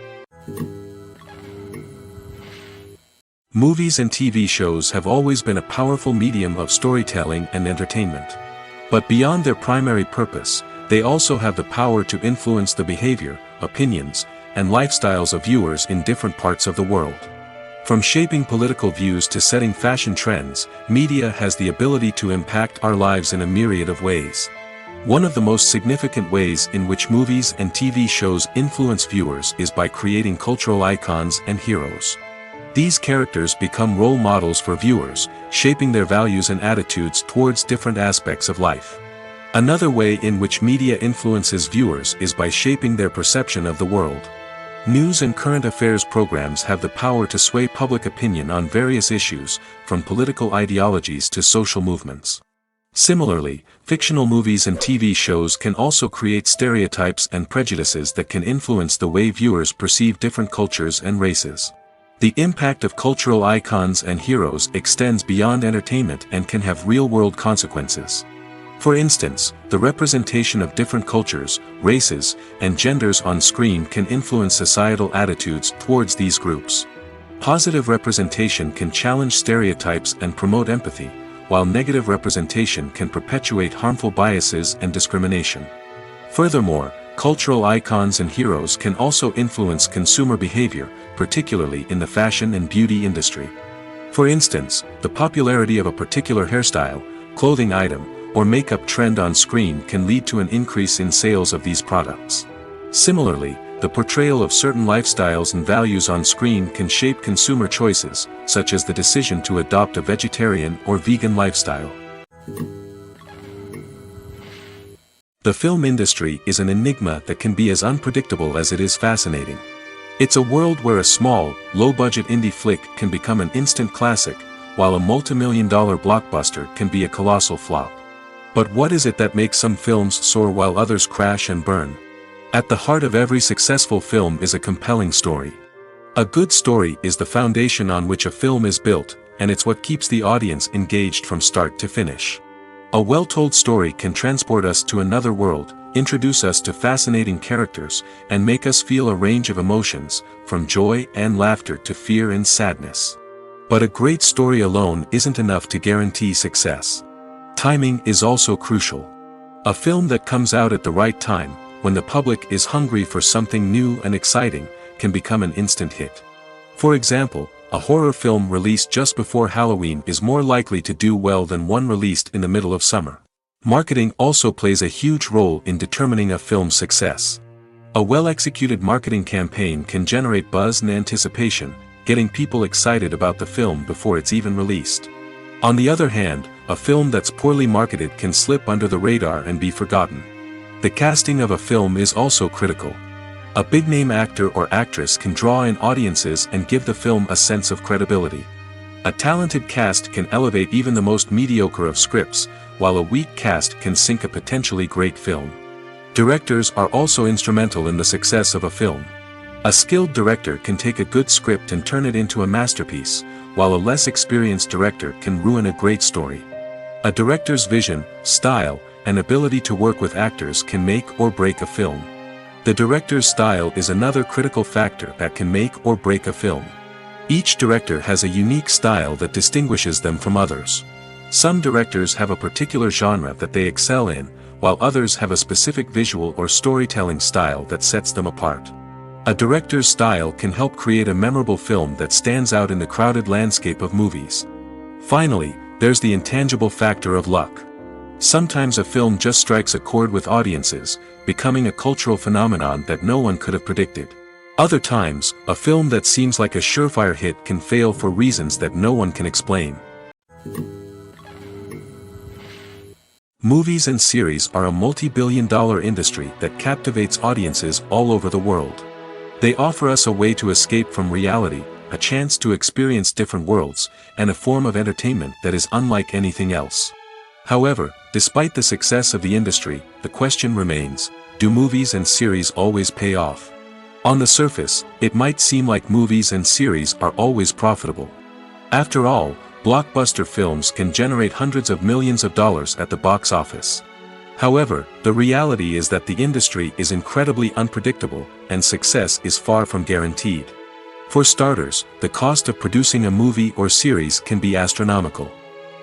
Movies and TV shows have always been a powerful medium of storytelling and entertainment. But beyond their primary purpose, they also have the power to influence the behavior, opinions, and lifestyles of viewers in different parts of the world. From shaping political views to setting fashion trends, media has the ability to impact our lives in a myriad of ways. One of the most significant ways in which movies and TV shows influence viewers is by creating cultural icons and heroes. These characters become role models for viewers, shaping their values and attitudes towards different aspects of life. Another way in which media influences viewers is by shaping their perception of the world. News and current affairs programs have the power to sway public opinion on various issues, from political ideologies to social movements. Similarly, fictional movies and TV shows can also create stereotypes and prejudices that can influence the way viewers perceive different cultures and races. The impact of cultural icons and heroes extends beyond entertainment and can have real-world consequences. For instance, the representation of different cultures, races, and genders on screen can influence societal attitudes towards these groups. Positive representation can challenge stereotypes and promote empathy, while negative representation can perpetuate harmful biases and discrimination. Furthermore, cultural icons and heroes can also influence consumer behavior, particularly in the fashion and beauty industry. For instance, the popularity of a particular hairstyle, clothing item, or makeup trend on screen can lead to an increase in sales of these products. Similarly, the portrayal of certain lifestyles and values on screen can shape consumer choices, such as the decision to adopt a vegetarian or vegan lifestyle. The film industry is an enigma that can be as unpredictable as it is fascinating. It's a world where a small, low-budget indie flick can become an instant classic, while a multi-million-dollar blockbuster can be a colossal flop. But what is it that makes some films soar while others crash and burn? At the heart of every successful film is a compelling story. A good story is the foundation on which a film is built, and it's what keeps the audience engaged from start to finish. A well-told story can transport us to another world, introduce us to fascinating characters, and make us feel a range of emotions, from joy and laughter to fear and sadness. But a great story alone isn't enough to guarantee success. Timing is also crucial. A film that comes out at the right time, when the public is hungry for something new and exciting, can become an instant hit. For example, a horror film released just before Halloween is more likely to do well than one released in the middle of summer. Marketing also plays a huge role in determining a film's success. A well-executed marketing campaign can generate buzz and anticipation, getting people excited about the film before it's even released. On the other hand, a film that's poorly marketed can slip under the radar and be forgotten. The casting of a film is also critical. A big-name actor or actress can draw in audiences and give the film a sense of credibility. A talented cast can elevate even the most mediocre of scripts, while a weak cast can sink a potentially great film. Directors are also instrumental in the success of a film. A skilled director can take a good script and turn it into a masterpiece, while a less experienced director can ruin a great story. A director's vision, style, and ability to work with actors can make or break a film. The director's style is another critical factor that can make or break a film. Each director has a unique style that distinguishes them from others. Some directors have a particular genre that they excel in, while others have a specific visual or storytelling style that sets them apart. A director's style can help create a memorable film that stands out in the crowded landscape of movies. Finally, there's the intangible factor of luck. Sometimes a film just strikes a chord with audiences, becoming a cultural phenomenon that no one could have predicted. Other times, a film that seems like a surefire hit can fail for reasons that no one can explain. Movies and series are a multi-billion-dollar industry that captivates audiences all over the world. They offer us a way to escape from reality, a chance to experience different worlds, and a form of entertainment that is unlike anything else. However, despite the success of the industry, the question remains, do movies and series always pay off? On the surface, it might seem like movies and series are always profitable. After all, blockbuster films can generate hundreds of millions of dollars at the box office. However, the reality is that the industry is incredibly unpredictable, and success is far from guaranteed. For starters, the cost of producing a movie or series can be astronomical.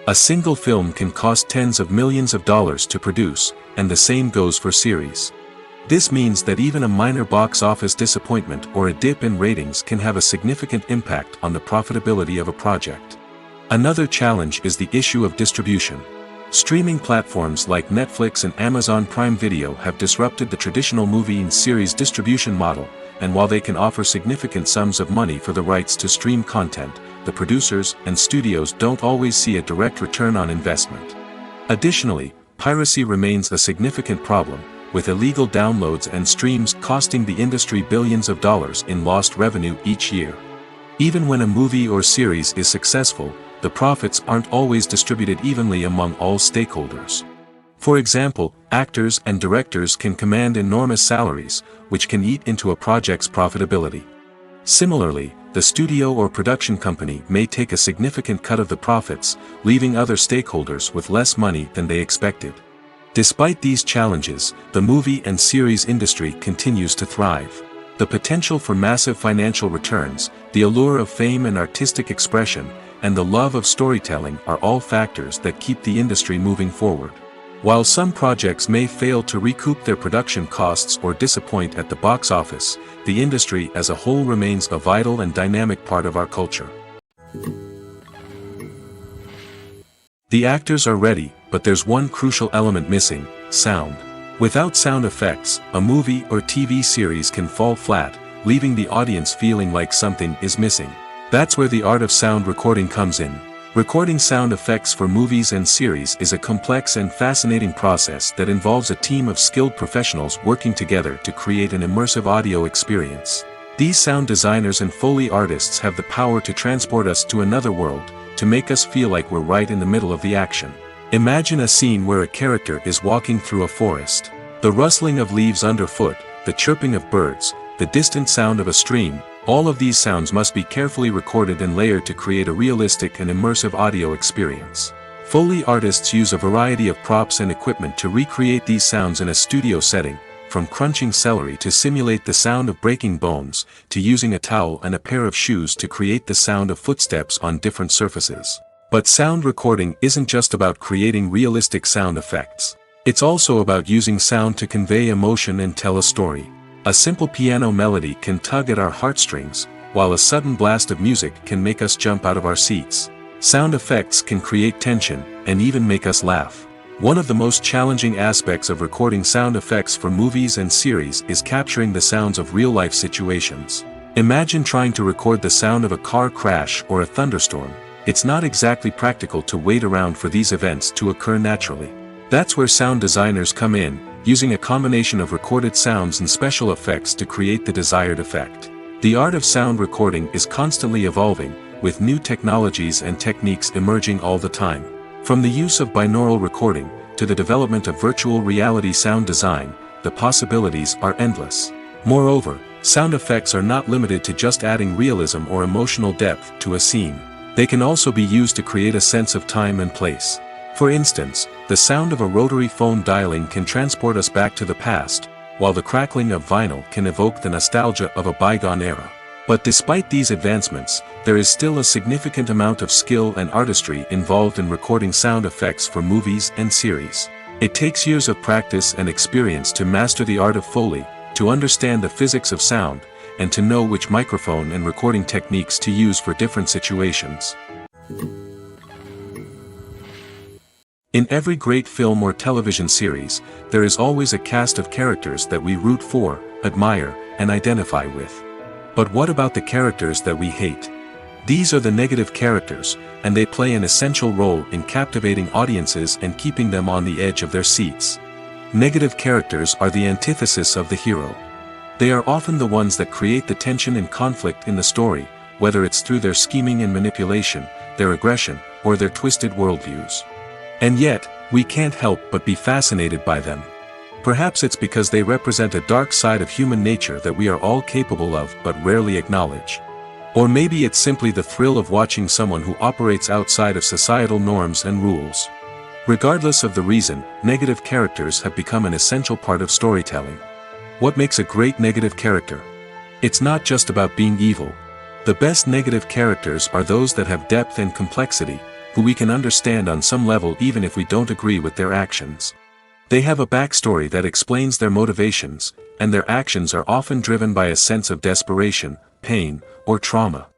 A single film can cost tens of millions of dollars to produce, and the same goes for series. This means that even a minor box office disappointment or a dip in ratings can have a significant impact on the profitability of a project. Another challenge is the issue of distribution. Streaming platforms like Netflix and Amazon Prime Video have disrupted the traditional movie and series distribution model, and while they can offer significant sums of money for the rights to stream content, the producers and studios don't always see a direct return on investment. Additionally, piracy remains a significant problem, with illegal downloads and streams costing the industry billions of dollars in lost revenue each year. Even when a movie or series is successful, the profits aren't always distributed evenly among all stakeholders. For example, actors and directors can command enormous salaries, which can eat into a project's profitability. Similarly, the studio or production company may take a significant cut of the profits, leaving other stakeholders with less money than they expected. Despite these challenges, the movie and series industry continues to thrive. The potential for massive financial returns, the allure of fame and artistic expression, and the love of storytelling are all factors that keep the industry moving forward. While some projects may fail to recoup their production costs or disappoint at the box office, the industry as a whole remains a vital and dynamic part of our culture. The actors are ready, but there's one crucial element missing: sound. Without sound effects, a movie or TV series can fall flat, leaving the audience feeling like something is missing. That's where the art of sound recording comes in. Recording sound effects for movies and series is a complex and fascinating process that involves a team of skilled professionals working together to create an immersive audio experience. These sound designers and Foley artists have the power to transport us to another world, to make us feel like we're right in the middle of the action. Imagine a scene where a character is walking through a forest. The rustling of leaves underfoot, the chirping of birds, the distant sound of a stream, all of these sounds must be carefully recorded and layered to create a realistic and immersive audio experience. Foley artists use a variety of props and equipment to recreate these sounds in a studio setting, from crunching celery to simulate the sound of breaking bones, to using a towel and a pair of shoes to create the sound of footsteps on different surfaces. But sound recording isn't just about creating realistic sound effects. It's also about using sound to convey emotion and tell a story. A simple piano melody can tug at our heartstrings, while a sudden blast of music can make us jump out of our seats. Sound effects can create tension, and even make us laugh. One of the most challenging aspects of recording sound effects for movies and series is capturing the sounds of real-life situations. Imagine trying to record the sound of a car crash or a thunderstorm. It's not exactly practical to wait around for these events to occur naturally. That's where sound designers come in, using a combination of recorded sounds and special effects to create the desired effect. The art of sound recording is constantly evolving, with new technologies and techniques emerging all the time. From the use of binaural recording, to the development of virtual reality sound design, the possibilities are endless. Moreover, Sound effects are not limited to just adding realism or emotional depth to a scene. They can also be used to create a sense of time and place. For instance, the sound of a rotary phone dialing can transport us back to the past, while the crackling of vinyl can evoke the nostalgia of a bygone era. But despite these advancements, there is still a significant amount of skill and artistry involved in recording sound effects for movies and series. It takes years of practice and experience to master the art of Foley, to understand the physics of sound, and to know which microphone and recording techniques to use for different situations. In every great film or television series, there is always a cast of characters that we root for, admire, and identify with. But what about the characters that we hate? These are the negative characters, and they play an essential role in captivating audiences and keeping them on the edge of their seats. Negative characters are the antithesis of the hero. They are often the ones that create the tension and conflict in the story, whether it's through their scheming and manipulation, their aggression, or their twisted worldviews. And yet, we can't help but be fascinated by them. Perhaps it's because they represent a dark side of human nature that we are all capable of but rarely acknowledge. Or maybe it's simply the thrill of watching someone who operates outside of societal norms and rules. Regardless of the reason, negative characters have become an essential part of storytelling. What makes a great negative character? It's not just about being evil. The best negative characters are those that have depth and complexity, who we can understand on some level even if we don't agree with their actions. They have a backstory that explains their motivations, and their actions are often driven by a sense of desperation, pain, or trauma.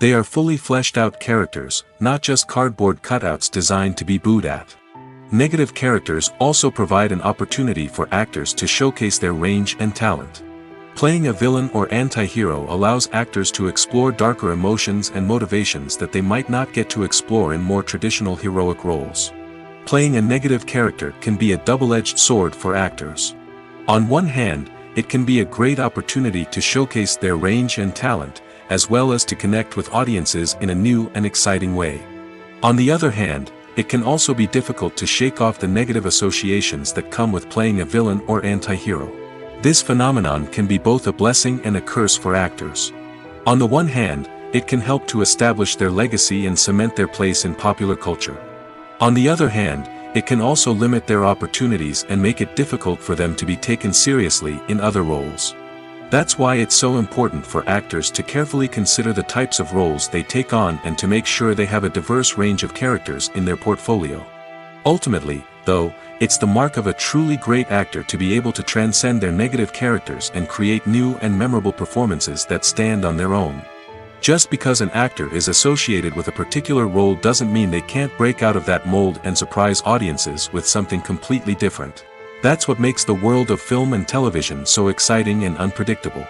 They are fully fleshed out characters, not just cardboard cutouts designed to be booed at. Negative characters also provide an opportunity for actors to showcase their range and talent. Playing a villain or anti-hero allows actors to explore darker emotions and motivations that they might not get to explore in more traditional heroic roles. Playing a negative character can be a double-edged sword for actors. On one hand, it can be a great opportunity to showcase their range and talent, as well as to connect with audiences in a new and exciting way. On the other hand, it can also be difficult to shake off the negative associations that come with playing a villain or anti-hero. This phenomenon can be both a blessing and a curse for actors. On the one hand, it can help to establish their legacy and cement their place in popular culture. On the other hand, it can also limit their opportunities and make it difficult for them to be taken seriously in other roles. That's why it's so important for actors to carefully consider the types of roles they take on and to make sure they have a diverse range of characters in their portfolio. Ultimately, though, it's the mark of a truly great actor to be able to transcend their negative characters and create new and memorable performances that stand on their own. Just because an actor is associated with a particular role doesn't mean they can't break out of that mold and surprise audiences with something completely different. That's what makes the world of film and television so exciting and unpredictable.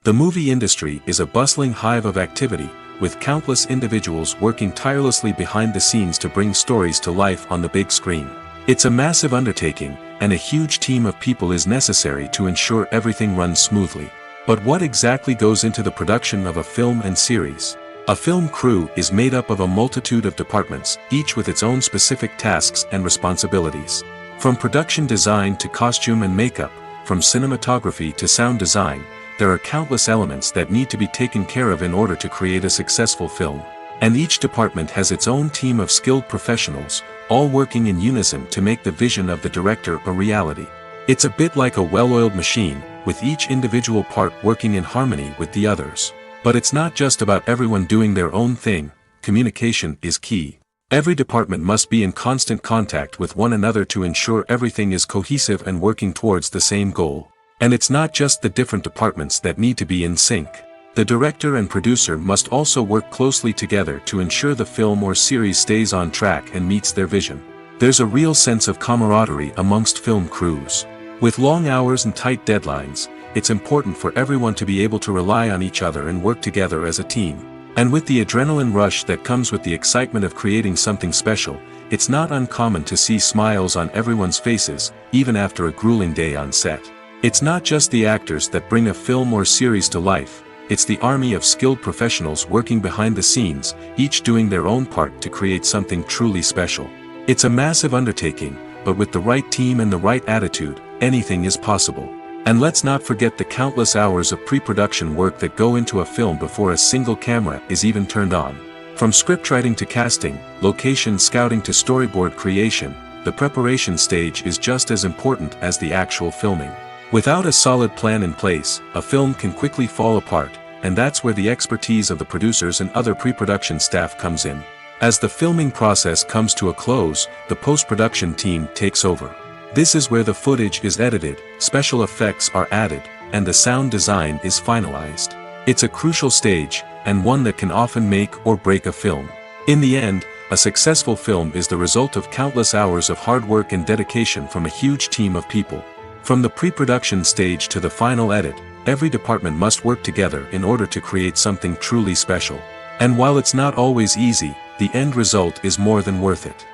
The movie industry is a bustling hive of activity, with countless individuals working tirelessly behind the scenes to bring stories to life on the big screen. It's a massive undertaking, and a huge team of people is necessary to ensure everything runs smoothly. But what exactly goes into the production of a film and series? A film crew is made up of a multitude of departments, each with its own specific tasks and responsibilities. From production design to costume and makeup, from cinematography to sound design, there are countless elements that need to be taken care of in order to create a successful film. And each department has its own team of skilled professionals, all working in unison to make the vision of the director a reality. It's a bit like a well-oiled machine, with each individual part working in harmony with the others. But it's not just about everyone doing their own thing. Communication is key. Every department must be in constant contact with one another to ensure everything is cohesive and working towards the same goal. And it's not just the different departments that need to be in sync. The director and producer must also work closely together to ensure the film or series stays on track and meets their vision. There's a real sense of camaraderie amongst film crews. With long hours and tight deadlines, it's important for everyone to be able to rely on each other and work together as a team. And with the adrenaline rush that comes with the excitement of creating something special, it's not uncommon to see smiles on everyone's faces, even after a grueling day on set. It's not just the actors that bring a film or series to life, it's the army of skilled professionals working behind the scenes, each doing their own part to create something truly special. It's a massive undertaking, but with the right team and the right attitude, anything is possible. And let's not forget the countless hours of pre-production work that go into a film before a single camera is even turned on. From scriptwriting to casting, location scouting to storyboard creation, the preparation stage is just as important as the actual filming. Without a solid plan in place, a film can quickly fall apart, and that's where the expertise of the producers and other pre-production staff comes in. As the filming process comes to a close, the post-production team takes over. This is where the footage is edited, special effects are added, and the sound design is finalized. It's a crucial stage, and one that can often make or break a film. In the end, a successful film is the result of countless hours of hard work and dedication from a huge team of people. From the pre-production stage to the final edit, every department must work together in order to create something truly special. And while it's not always easy, the end result is more than worth it.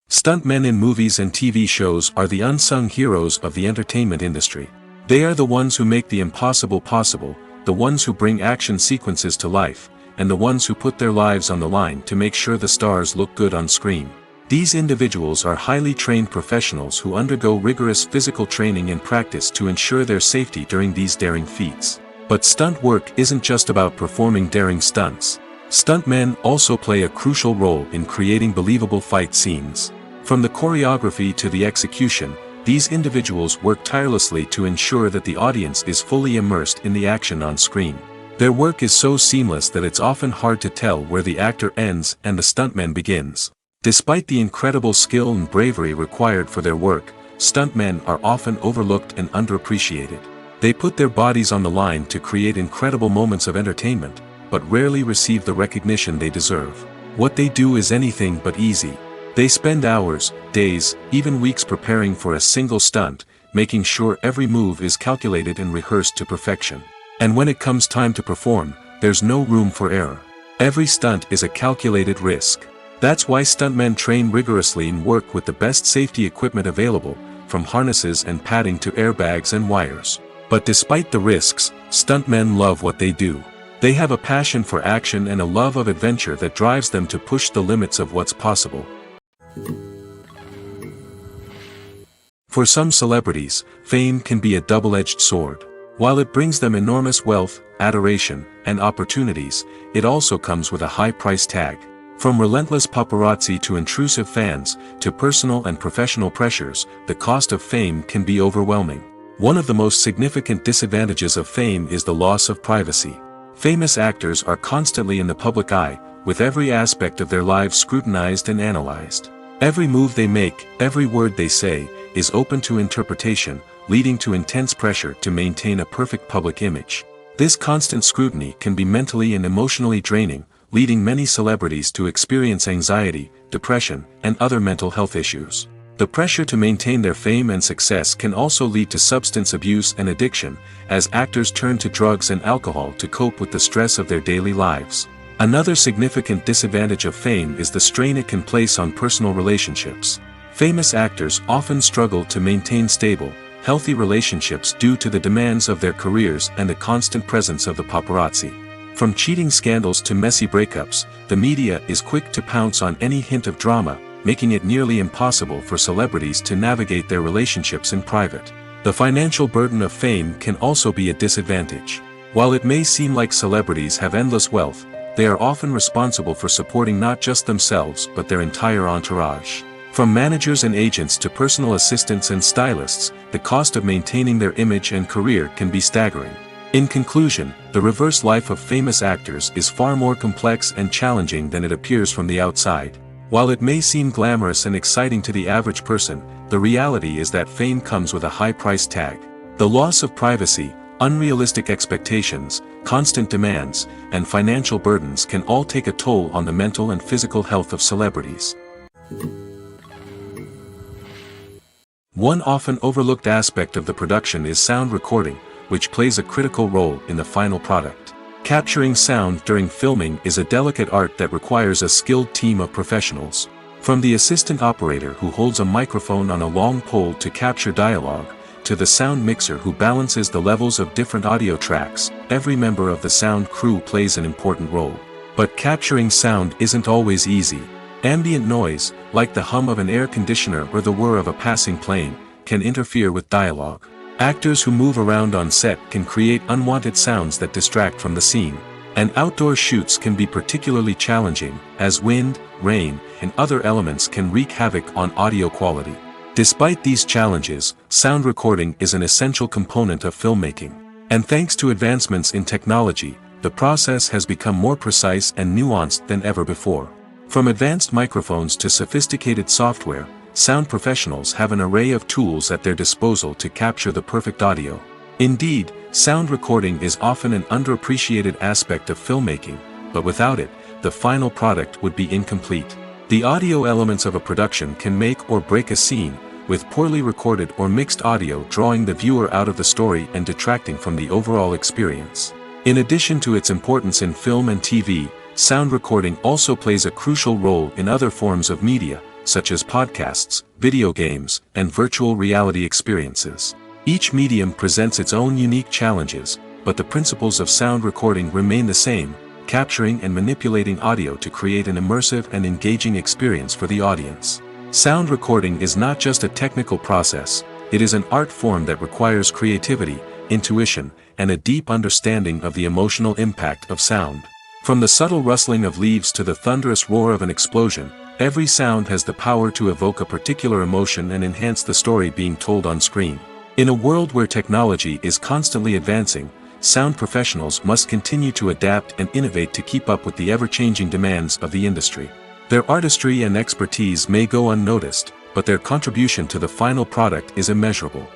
Stuntmen in movies and TV shows are the unsung heroes of the entertainment industry. They are the ones who make the impossible possible, the ones who bring action sequences to life, and the ones who put their lives on the line to make sure the stars look good on screen. These individuals are highly trained professionals who undergo rigorous physical training and practice to ensure their safety during these daring feats. But stunt work isn't just about performing daring stunts. Stuntmen also play a crucial role in creating believable fight scenes. From the choreography to the execution, these individuals work tirelessly to ensure that the audience is fully immersed in the action on screen. Their work is so seamless that it's often hard to tell where the actor ends and the stuntman begins. Despite the incredible skill and bravery required for their work, stuntmen are often overlooked and underappreciated. They put their bodies on the line to create incredible moments of entertainment, but rarely receive the recognition they deserve. What they do is anything but easy. They spend hours, days, even weeks preparing for a single stunt, making sure every move is calculated and rehearsed to perfection. And when it comes time to perform, there's no room for error. Every stunt is a calculated risk. That's why stuntmen train rigorously and work with the best safety equipment available, from harnesses and padding to airbags and wires. But despite the risks, stuntmen love what they do. They have a passion for action and a love of adventure that drives them to push the limits of what's possible. For some celebrities, fame can be a double-edged sword. While it brings them enormous wealth, adoration, and opportunities, it also comes with a high price tag. From relentless paparazzi to intrusive fans, to personal and professional pressures, the cost of fame can be overwhelming. One of the most significant disadvantages of fame is the loss of privacy. Famous actors are constantly in the public eye, with every aspect of their lives scrutinized and analyzed. Every move they make, every word they say, is open to interpretation, leading to intense pressure to maintain a perfect public image. This constant scrutiny can be mentally and emotionally draining, leading many celebrities to experience anxiety, depression, and other mental health issues. The pressure to maintain their fame and success can also lead to substance abuse and addiction, as actors turn to drugs and alcohol to cope with the stress of their daily lives. Another significant disadvantage of fame is the strain it can place on personal relationships. Famous actors often struggle to maintain stable, healthy relationships due to the demands of their careers and the constant presence of the paparazzi. From cheating scandals to messy breakups, the media is quick to pounce on any hint of drama, making it nearly impossible for celebrities to navigate their relationships in private. The financial burden of fame can also be a disadvantage. While it may seem like celebrities have endless wealth, they are often responsible for supporting not just themselves but their entire entourage. From managers and agents to personal assistants and stylists, the cost of maintaining their image and career can be staggering. In conclusion, the reverse life of famous actors is far more complex and challenging than it appears from the outside. While it may seem glamorous and exciting to the average person, the reality is that fame comes with a high price tag. The loss of privacy, unrealistic expectations, constant demands, and financial burdens can all take a toll on the mental and physical health of celebrities. One often overlooked aspect of the production is sound recording, which plays a critical role in the final product. Capturing sound during filming is a delicate art that requires a skilled team of professionals. From the assistant operator who holds a microphone on a long pole to capture dialogue, to the sound mixer who balances the levels of different audio tracks, every member of the sound crew plays an important role. But capturing sound isn't always easy. Ambient noise, like the hum of an air conditioner or the whir of a passing plane, can interfere with dialogue. Actors who move around on set can create unwanted sounds that distract from the scene. And outdoor shoots can be particularly challenging, as wind, rain, and other elements can wreak havoc on audio quality. Despite these challenges, sound recording is an essential component of filmmaking. And thanks to advancements in technology, the process has become more precise and nuanced than ever before. From advanced microphones to sophisticated software, sound professionals have an array of tools at their disposal to capture the perfect audio. Indeed, sound recording is often an underappreciated aspect of filmmaking, but without it, the final product would be incomplete. The audio elements of a production can make or break a scene, with poorly recorded or mixed audio drawing the viewer out of the story and detracting from the overall experience. In addition to its importance in film and TV, sound recording also plays a crucial role in other forms of media, such as podcasts, video games, and virtual reality experiences. Each medium presents its own unique challenges, but the principles of sound recording remain the same, capturing and manipulating audio to create an immersive and engaging experience for the audience. Sound recording is not just a technical process, it is an art form that requires creativity, intuition, and a deep understanding of the emotional impact of sound. From the subtle rustling of leaves to the thunderous roar of an explosion, every sound has the power to evoke a particular emotion and enhance the story being told on screen. In a world where technology is constantly advancing, sound professionals must continue to adapt and innovate to keep up with the ever-changing demands of the industry. Their artistry and expertise may go unnoticed, but their contribution to the final product is immeasurable.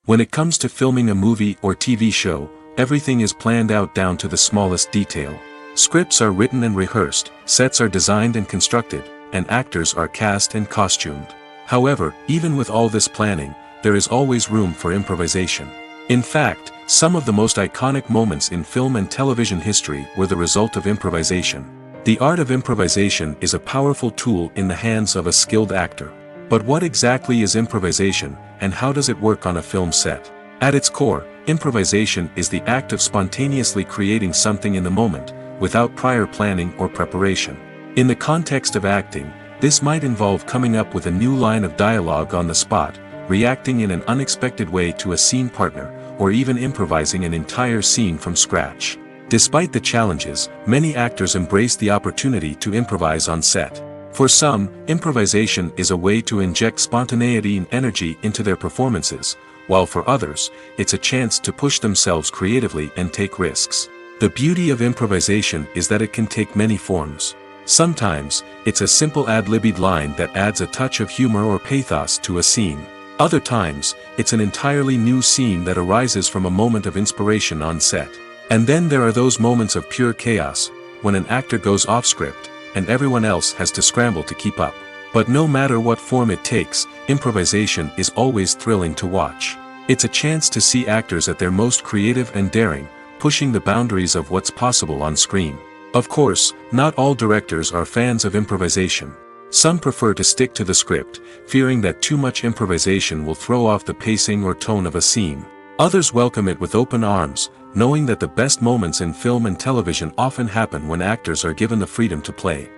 When it comes to filming a movie or TV show, everything is planned out down to the smallest detail. Scripts are written and rehearsed, sets are designed and constructed, and actors are cast and costumed. However, even with all this planning, there is always room for improvisation. In fact, some of the most iconic moments in film and television history were the result of improvisation. The art of improvisation is a powerful tool in the hands of a skilled actor. But what exactly is improvisation, and how does it work on a film set? At its core, improvisation is the act of spontaneously creating something in the moment, without prior planning or preparation. In the context of acting, this might involve coming up with a new line of dialogue on the spot, reacting in an unexpected way to a scene partner, or even improvising an entire scene from scratch. Despite the challenges, many actors embrace the opportunity to improvise on set. For some, improvisation is a way to inject spontaneity and energy into their performances, while for others, it's a chance to push themselves creatively and take risks. The beauty of improvisation is that it can take many forms. Sometimes, it's a simple ad-libbed line that adds a touch of humor or pathos to a scene. Other times, it's an entirely new scene that arises from a moment of inspiration on set. And then there are those moments of pure chaos, when an actor goes off script, and everyone else has to scramble to keep up. But no matter what form it takes, improvisation is always thrilling to watch. It's a chance to see actors at their most creative and daring, pushing the boundaries of what's possible on screen. Of course, not all directors are fans of improvisation. Some prefer to stick to the script, fearing that too much improvisation will throw off the pacing or tone of a scene. Others welcome it with open arms, knowing that the best moments in film and television often happen when actors are given the freedom to play.